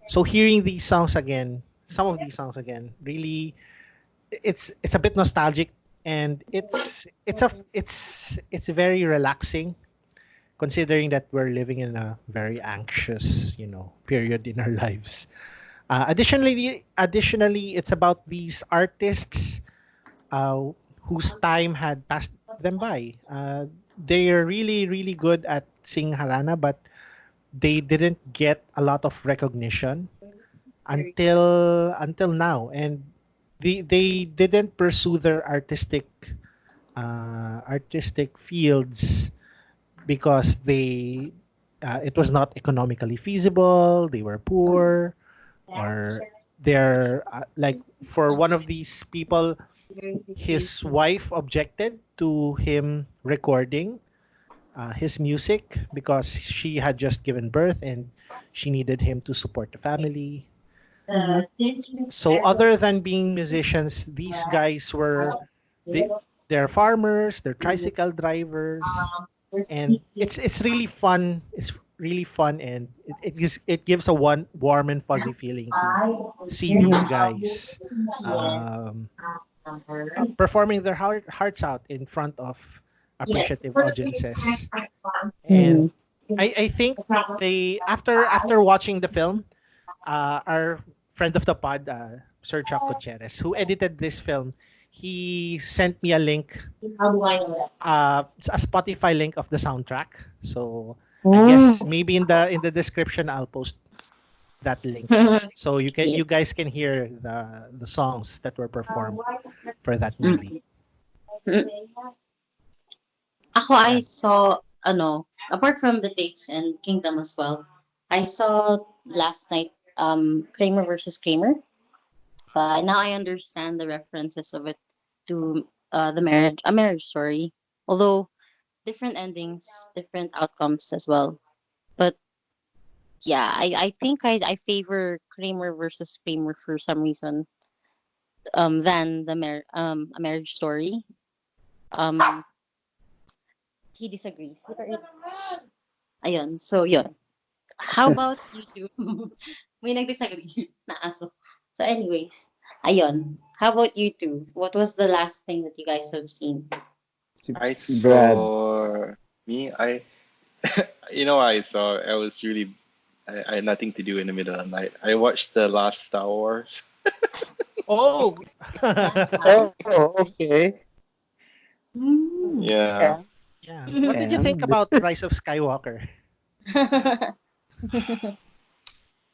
So hearing these songs again, some of these songs again, really it's a bit nostalgic, and it's very relaxing considering that we're living in a very anxious, period in our lives. Additionally, it's about these artists uh, whose time had passed them by. They are really, really good at singing harana, but they didn't get a lot of recognition until now, and they didn't pursue their artistic fields because it was not economically feasible. They were poor, or they're like for one of these people, his wife objected to him recording his music because she had just given birth and she needed him to support the family. So other than being musicians, these guys were they they're farmers, they're tricycle drivers, and it's really fun. It's really fun, and it gives a one warm and fuzzy feeling to see these guys um, performing their hearts out in front of appreciative audiences. And Mm. I think they after watching the film, our friend of the pod, Sir Chuck Gutierrez, who edited this film, he sent me a link, a Spotify link of the soundtrack. So I guess Mm. maybe in the description I'll post that link, so Yeah. you guys can hear the songs that were performed for that movie. Mm. Mm. Ako, I Yeah. saw, apart from the tapes and Kingdom as well, I saw last night Kramer versus Kramer. So now I understand the references of it to a marriage story. Although different endings, different outcomes as well. But yeah, I think I favor Kramer versus Kramer for some reason than a marriage story. um he disagrees. Ayun. So yun. How about you two? May nag-disagree na aso. So anyways, ayun. How about you two? What was the last thing that you guys have seen? Si I Brad. saw me. I was really. I had nothing to do in the middle of the night. I watched the last Star Wars. Oh. Last Oh, time. okay. Mm. Yeah, And Yeah. What did you think and about Rise of Skywalker?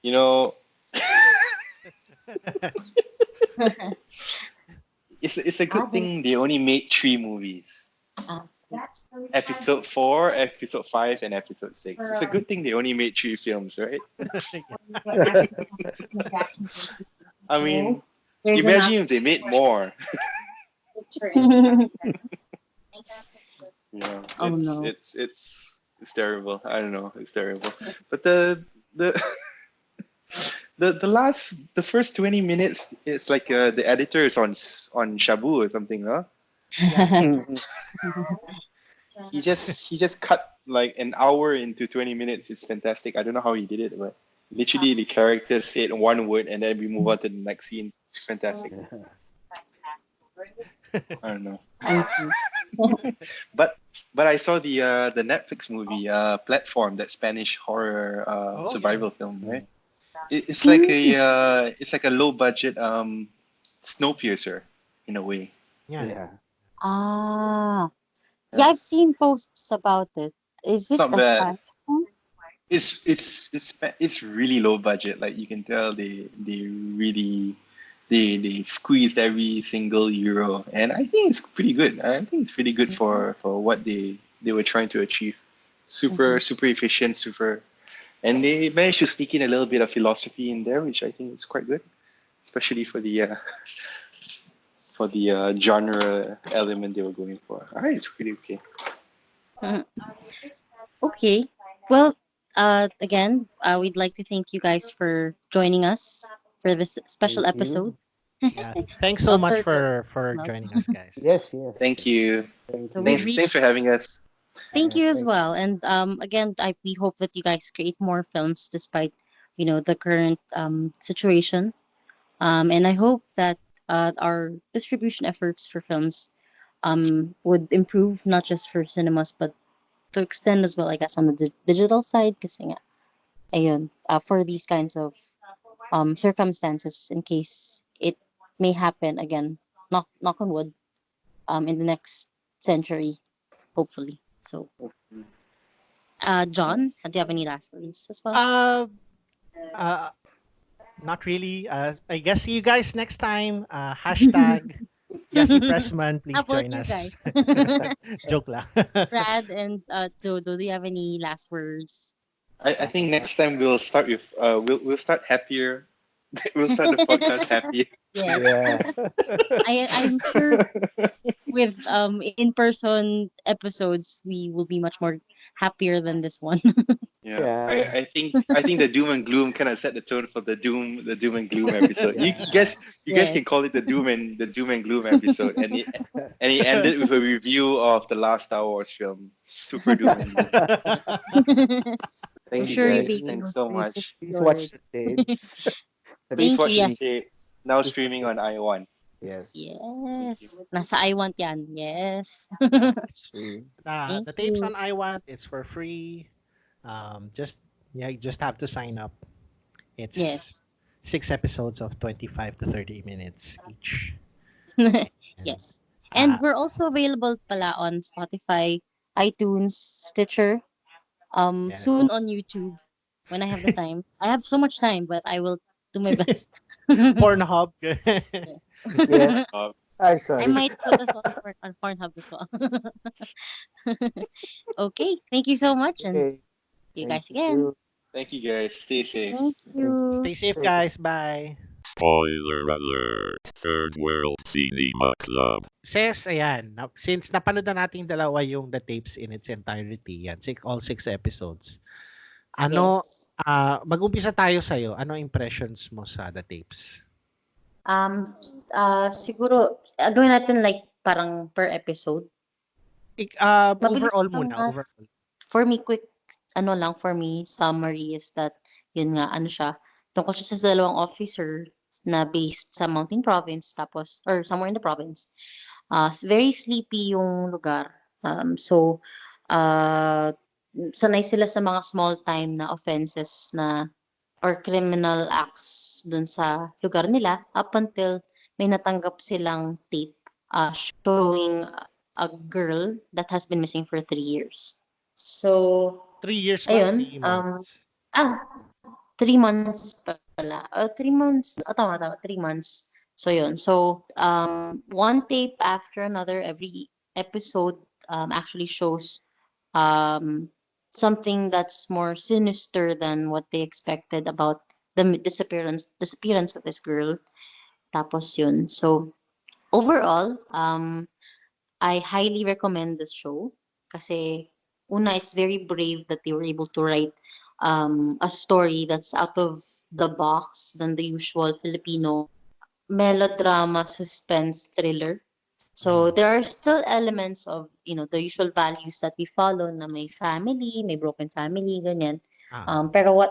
you know, it's a Ah, good thing they only made 3 movies. ah, Episode 4, Episode 5, and Episode 6. It's a good thing they only made 3 films, right? I mean, there's an imagine if they made more. picture. Yeah, Oh no. it's terrible. I don't know, it's terrible. But the the first 20 minutes, it's like the editor is on Shabu or something, huh? Yeah. He just cut like an hour into 20 minutes. It's fantastic. I don't know how he did it, but literally the characters said one word and then we move on to the next scene. It's fantastic. I don't know. I see. But I saw the Netflix movie Platform, that Spanish horror Oh yeah. survival film, right? It's like a low budget Snowpiercer in a way. Yeah. yeah. Ah, yeah, Yeah. I've seen posts about it. Is It's it not a bad. Spanish one? It's really low budget. Like you can tell they really they squeezed every single euro, and I think it's pretty good. I think it's pretty good for what they were trying to achieve. Mm-hmm. Super efficient, and they managed to sneak in a little bit of philosophy in there, which I think is quite good, especially for the genre element they were going for. All right, it's pretty okay. Okay. Well, again, we'd like to thank you guys for joining us for this special Thank episode you. Yeah. Thanks so of much Third World for Club. joining us, guys. Yes, yes. Thank you. Thank So you. we've Thanks reached. for having us. Thank Yeah, you as thank well. And again, we hope that you guys create more films despite the current situation. And I hope that our distribution efforts for films would improve not just for cinemas but to extend as well, I guess, on the digital side. Kasi nga, ayun, for these kinds of circumstances, in case it may happen again, knock on wood, in the next century, hopefully. So, John, do you have any last words as well? Uh, uh, not really. I guess see you guys next time. Hashtag Yasi Pressman, How please about join you us. guys? Joke lang. Brad and Dodo, do you have any last words? I think next time we'll start with we'll start happier. We'll start the podcast happy. Yes, Yeah. I'm sure with in person episodes we will be much more happier than this one. Yeah, Yeah. I think the doom and gloom kind of set the tone for the doom and gloom episode. You, Yeah. you guys you guys can Yes. call it the doom and gloom episode, and he ended with a review of the last Star Wars film. Super doom and gloom. I'm Thank you Thank sure you'll you, be guys. guys. Thanks able so to Please, much. please secure watch it. the tapes. Please Thank you. watch the Yes. tape. Now streaming on iWant. Yes. Thank you. Yes. Nasa I want yan. Yes. It's See. the Thank tapes you. on iWant. It's for free. Just yeah, you just have to sign up. It's Yes. 6 episodes of 25 to 30 minutes each. And Yes. And uh, we're also available pala on Spotify, iTunes, Stitcher, yeah, soon on YouTube when I have the time. I have so much time, but I will do my best. Pornhub. Yes. Uh, I'm I sorry. might put us on Pornhub as well. Okay, thank you so much, and Okay. see you Thank guys again. you. Thank you guys. Stay safe. Thank Thank you. Stay safe, you. guys. Bye. Spoiler alert. Third World Cinema Club. Says, ayan, since napanood na natin dalawa yung the tapes in its entirety, yan, all 6 episodes. Ano, Yes. mag-umpisa tayo sa'yo. Ano impressions mo sa the tapes? Siguro, gawin natin like parang per episode. Mabilis Overall lang muna, na overall. for me, quick, for me, summary is that, yun nga, ano siya, tungkol siya sa dalawang officer na based sa mountain province, tapos, or somewhere in the province. Very sleepy yung lugar. So, uh, sanay sila sa mga small time na offenses na or criminal acts dun sa lugar nila up until may natanggap silang tape showing a girl that has been missing for 3 years. So, 3 years ba? ayun, 3 months. ah, 3 months pala. 3 months, tama, 3 months. So, yun. So, one tape after another, every episode actually shows um, something that's more sinister than what they expected about the disappearance of this girl. Tapos yun. So, overall, I highly recommend this show kasi una, it's very brave that they were able to write a story that's out of the box than the usual Filipino melodrama, suspense, thriller. So Mhm. there are still elements of, the usual values that we follow na may family, may broken family, ganyan. Ah, Pero what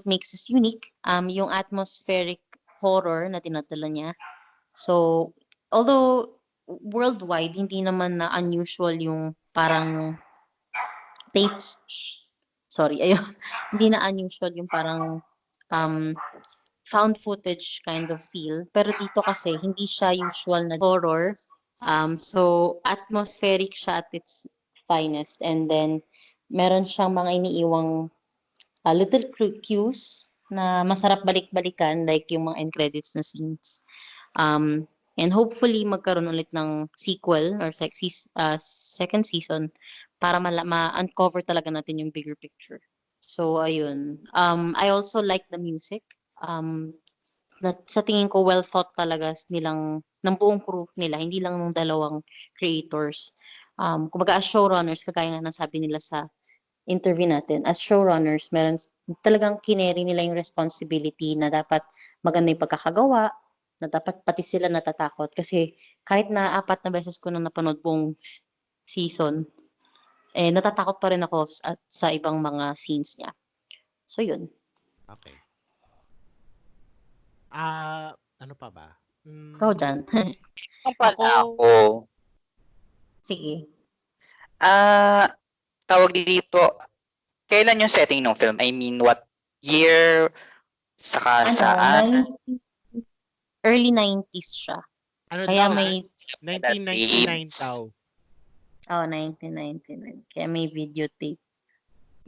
makes this unique, yung atmospheric horror na tinatala niya. So, although worldwide, hindi naman na unusual yung parang tapes, sorry, ayun, hindi na unusual yung parang um, found footage kind of feel. Pero dito kasi, hindi siya usual na horror. So, atmospheric siya at its finest. And then, meron siyang mga iniiwang little cues na masarap balik-balikan like yung mga end credits na scenes. Um, and hopefully magkaroon ulit ng sequel or second season para ma-uncover talaga natin yung bigger picture. So ayun. I also like the music. Sa tingin ko well thought talaga nilang ng buong crew nila, hindi lang ng dalawang creators. Kumbaga as showrunners, kagaya nga ng sabi nila sa interview natin, as showrunners, meron talagang kineri nila yung responsibility na dapat maganda yung pagkakagawa, na dapat pati sila natatakot. Kasi kahit na 4 na beses ko nang napanood buong season, natatakot pa rin ako sa ibang mga scenes niya. So yun. okay. Ano pa ba? Ikaw dyan. Kung pala Ako, ako, Sige. ah, tawag dito, kailan yung setting ng film? I mean, what year, saka saan? Early 90s siya. ano Kaya daw, may, 1999 daw. 1999. Kaya may videotape.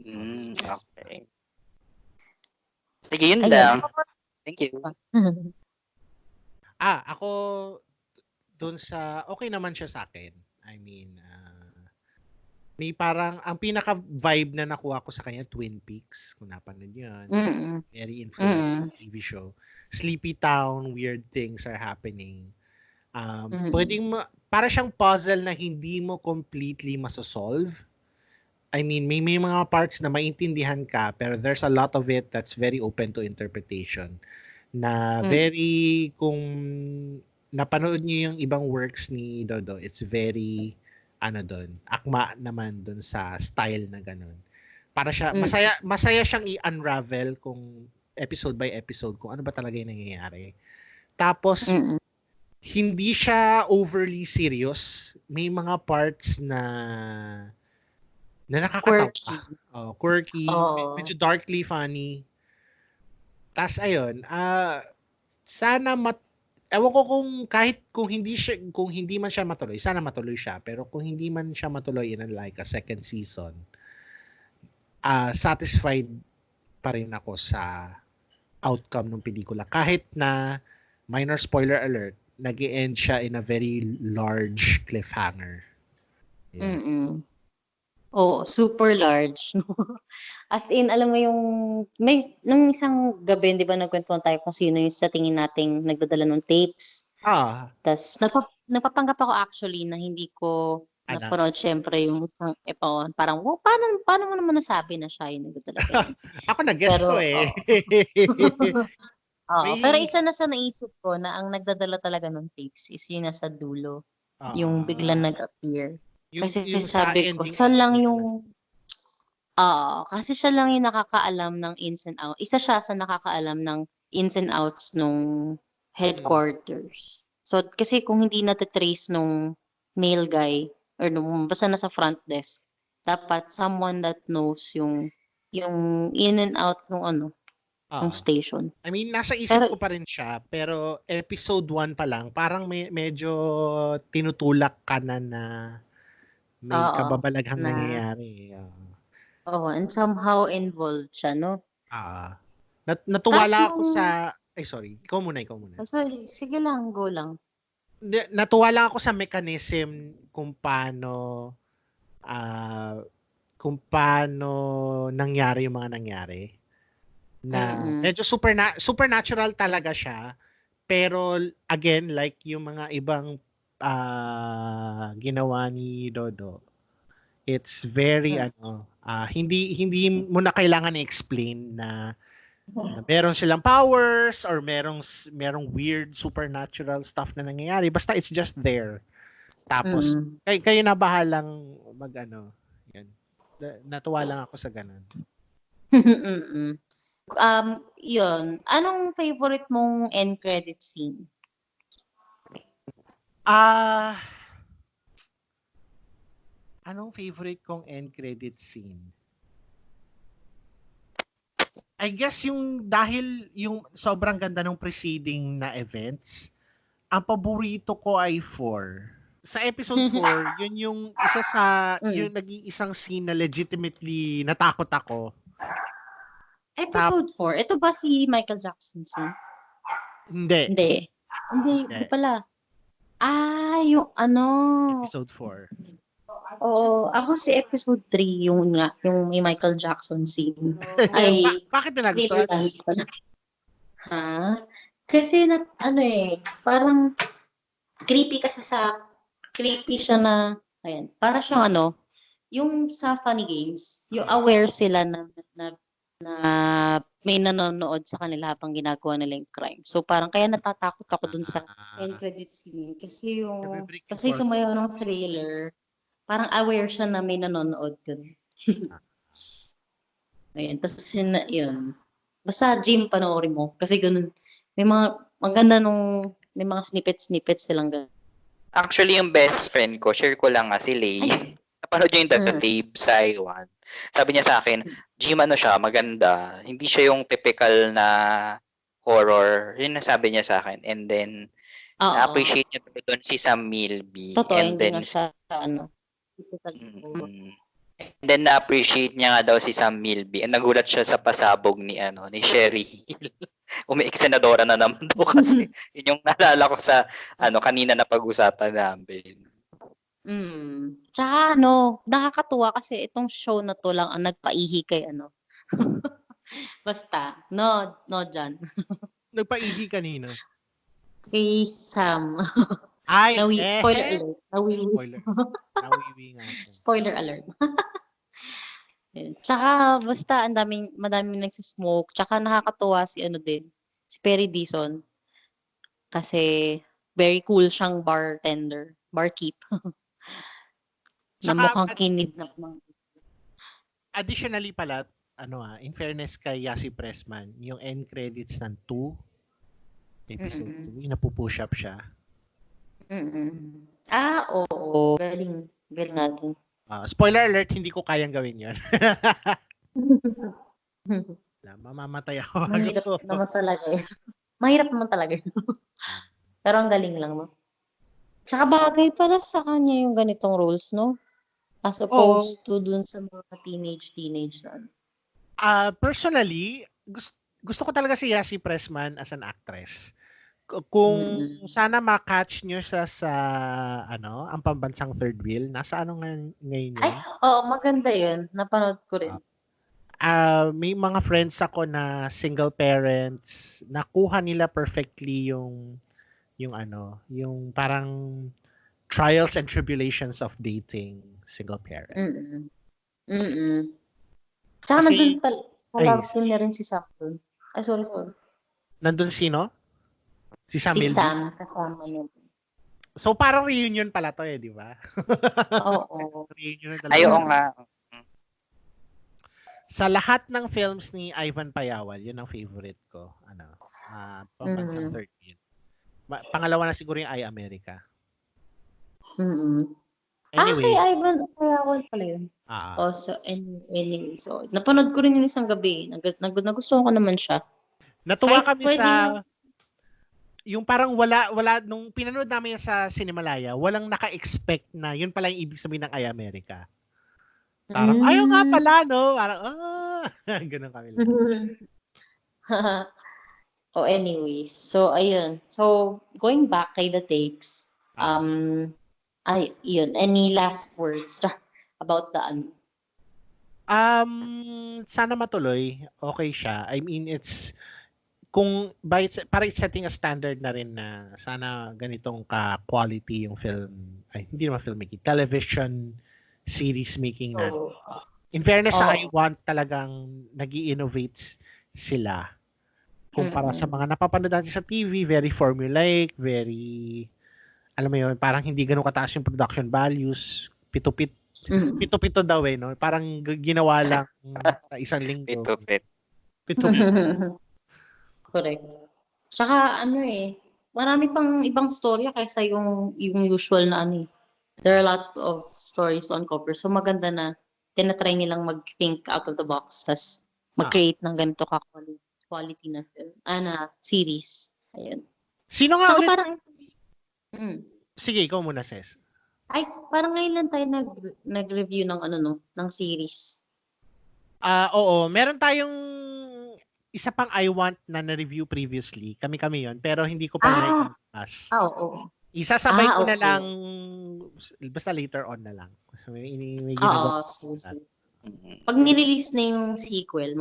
Okay. Sige, yun Ayun. lang. Thank you. Ako, dun sa, okay naman siya sa akin. I mean, may parang, ang pinaka-vibe na nakuha ko sa kanya, Twin Peaks, kung napanood yun. Mm-mm. Very influential TV show. Sleepy Town, weird things are happening. Pwedeng, para siyang puzzle na hindi mo completely masosolve. I mean, may mga parts na maintindihan ka, pero there's a lot of it that's very open to interpretation. Na very, kung napanood niyo yung ibang works ni Dodo, it's very, akma naman doon sa style na ganun. Para siya, masaya siyang i-unravel kung episode by episode kung ano ba talaga yung nangyayari. Tapos, hindi siya overly serious. May mga parts na nakakatawa. Quirky, medyo darkly funny. Tas ayun, sana ewan ko kung hindi man siya matuloy, sana matuloy siya. Pero kung hindi man siya matuloy in like a second season, satisfied pa rin ako sa outcome ng pelikula. Kahit na, minor spoiler alert, nag-e-end siya in a very large cliffhanger. Yeah. Super large. As in, alam mo yung, nung isang gabi, di ba, nagkwentuhan tayo kung sino yung sa tingin nating nagdadala ng tapes. Tapos, nagpapanggap ako actually na hindi ko napanood syempre yung isang parang, paano mo naman nasabi na siya yung nagdadala ganyan? Ako nag-guess ko eh. Pero isa na sa naisip ko na ang nagdadala talaga ng tapes is yung nasa dulo. Yung biglang nag-appear. Kasi yung sa sabi ko, ending siya lang nila. yung kasi siya lang yung nakakaalam ng ins and outs. Isa siya sa nakakaalam ng ins and outs nung headquarters. So, kasi kung hindi natitrace nung male guy or nung basta nasa front desk, dapat someone that knows yung in and out nung nung Oo. station. I mean, nasa isip Pero ko pa rin siya, pero episode 1 pa lang, parang medyo tinutulak ka na may oo, kababalaghang na nangyayari. and somehow involved siya, no? Natuwa Tas lang ako yung, sa, ay sorry, ikaw muna. sorry, sige lang, go lang. Natuwa lang ako sa mechanism kung paano ah, nangyari yung mga nangyari. Na Mm-mm. medyo supernatural talaga siya, pero again, like yung mga ibang ginawa ni Dodo, it's very hindi mo na kailangan i-explain na meron silang powers or merong weird supernatural stuff na nangyayari, basta it's just there. Tapos Mm. kayo na bahalang yan. Natuwa lang ako sa ganun. Mm. Yun. Anong favorite mong end credit scene? Anong favorite kong end credit scene? I guess dahil yung sobrang ganda ng preceding na events, ang paborito ko ay 4. Sa episode 4, yun yung isa sa yung nag-iisang scene na legitimately natakot ako. Episode 4. Ito ba si Michael Jackson scene? Hindi. Hindi pala. Yung Episode 4. ako si episode 3, yung may Michael Jackson scene. Ay, Bakit mo nagustuhan? freelance pala. Kasi parang creepy siya na, ayan, para siyang yung sa Funny Games, yung aware sila na may nanonood sa kanila habang ginagawa nila yung crime. So parang kaya natatakot ako dun sa end credit scene kasi sumayaw ng thriller, parang aware siya na may nanonood dun. Ayan, tapos yun. Basta Jim, panoorin mo kasi ganun. May mga maganda may mga snippets silang ganun. Actually, yung best friend ko, share ko lang si Lay. Napanood niya yung The Tape sa iWant. Sabi niya sa akin, Jim, siya, maganda. Hindi siya yung typical na horror. Yun nasabi niya sa akin. And then, na-appreciate niya doon si Sam Milby. Totoo, And hindi then, nga siya, And then na-appreciate niya nga daw si Sam Milby. And nagulat siya sa pasabog ni Sherry Hill. Umiik senadora na naman daw kasi. Yun yung naalala ko sa kanina na pag-usapan namin. Tsaka nakakatuwa kasi itong show na to lang ang nagpaihi kay Basta, no dyan. Nagpaihi kanino? Kay Sam. Ay, spoiler alert. Nawiwi nga siya. Spoiler alert. Tsaka basta madaming nagsismoke. Tsaka nakakatuwa si si Perry Dizon. Kasi very cool siyang barkeep. Na mukhang kinidnap ng. Additionally pala, in fairness kay Yasi Pressman, yung end credits ng 2, episode 2, napupush up siya. Oo. Galing natin. Spoiler alert, hindi ko kayang gawin yun. Mamamatay ako. Mahirap naman talaga Mahirap naman talaga Pero ang galing lang, no? Tsaka bagay pala sa kanya yung ganitong roles, no? As opposed to dun sa mga teenage na. Personally, gusto ko talaga si Yasi Pressman as an actress. Kung sana ma-catch nyo sa ang pambansang third wheel, nasa ngayon yun? Ay, maganda yun. Napanood ko rin. May mga friends ako na single parents, nakuha nila perfectly yung parang trials and tribulations of dating single parent. Tsaka nandun pala niya rin si Saffron. Ay, sorry. Nandun sino? Si Sam Milby? Si Sam, kasama niya. So parang reunion pala to di ba? Oo. Reunion na Ay, oo talaga. nga. Sa lahat ng films ni Ivan Payawal, yun ang favorite ko. Pambansang third yun. Pangalawa na siguro yung I, America. Kay Anyway, Ivan Payawal pala yun. So anyway, so napanood ko rin yun isang gabi. Nagustuhan ko naman siya. natuwa Kahit kami pwede sa yung parang wala nung pinanood namin yan sa Cinemalaya, walang naka-expect na yun pala yung ibig sabihin ng I, America. Parang ayaw nga pala, no? Parang ganun kami lang. anyways, so ayun. So going back kay the tapes, yun. Any last words about the Sana matuloy. Okay siya. I mean, it's parang setting a standard na rin na sana ganitong ka-quality yung film. Hindi naman filmmaking. Television series making na. In fairness sa iWant, talagang nag-i-innovate sila. Kumpara sa mga napapanood natin sa TV, very formulaic, very, alam mo yun, parang hindi ganun kataas yung production values. Pito-pito daw no? Parang ginawa lang sa isang linggo. Pito-pito. Correct. Tsaka marami pang ibang storya kaysa yung usual na There are a lot of stories to uncover. So maganda na tinatry nilang mag-think out of the box tas mag-create ng ganito quality na film, na series. Ayun. Sino nga Tsaka ulit? parang Sige, ikaw muna, Ses. Parang ngayon lang tayo nag-review ng ng series. Oo, meron tayong isa pang iWant na na-review previously. Kami yon, pero hindi ko pa na-pass. Oo. Isasabay ko na lang, basta later on na lang. So, may ginagawa. Pag nirelease na yung sequel,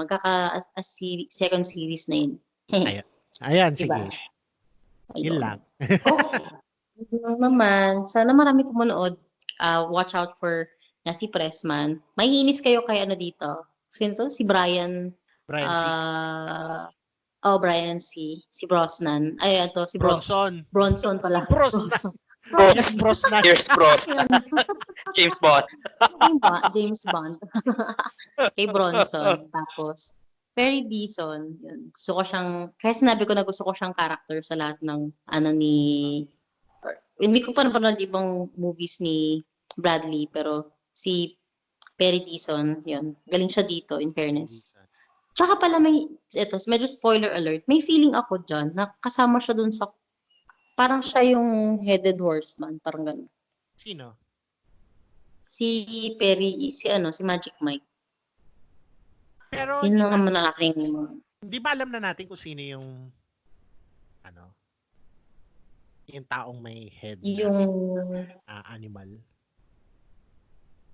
second series na yun. Ayan, sige. Yun lang. Yun naman, sana marami pumanood. Watch out for si Pressman. Mahihinis kayo kay dito. Sino to? Si Brian. Brian C. Brian C. Si Brosnan. Si Bronson. Bronson pala. Brosnan. Brosnan. Here's Brosnan. James Bond. James Bond. Kay Bronson. Tapos, Perry Dizon. Yun. Gusto ko siyang, kaya sinabi ko na gusto ko siyang character sa lahat ng hindi ko pa napanood ibang movies ni Bradley, pero si Perry Dizon, yun. Galing siya dito, in fairness. Tsaka pala medyo spoiler alert, may feeling ako dyan na kasama siya dun sa, parang siya yung headed horseman, parang gano'n. Sino? Si Perry, si Magic Mike. Pero, yun naman ang aking... Hindi ba alam na natin kung sino yung yung taong may head na animal?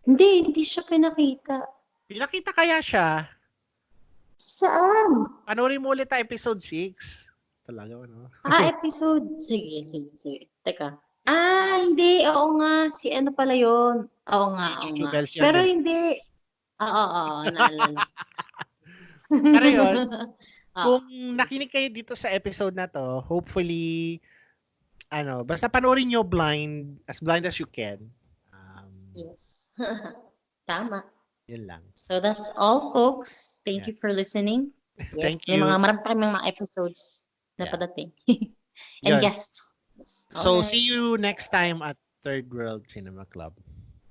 Hindi siya pinakita. Pinakita kaya siya? Saan? Panoorin mo ulit episode 6. Talaga, Episode. Sige. Teka. Hindi. Oo nga. Si pala yun. Oo nga. Pero hindi. Naalala. Pero yun, kung nakinig kayo dito sa episode na to, hopefully, basta panoorin nyo blind as you can. Yes. Tama. Yun lang. So that's all, folks. Thank you for listening. Yes, Thank you. Marami pa kami mga episodes na padating. And guests. So, see you next time at Third World Cinema Club.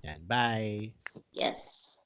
Yan. Bye. Yes.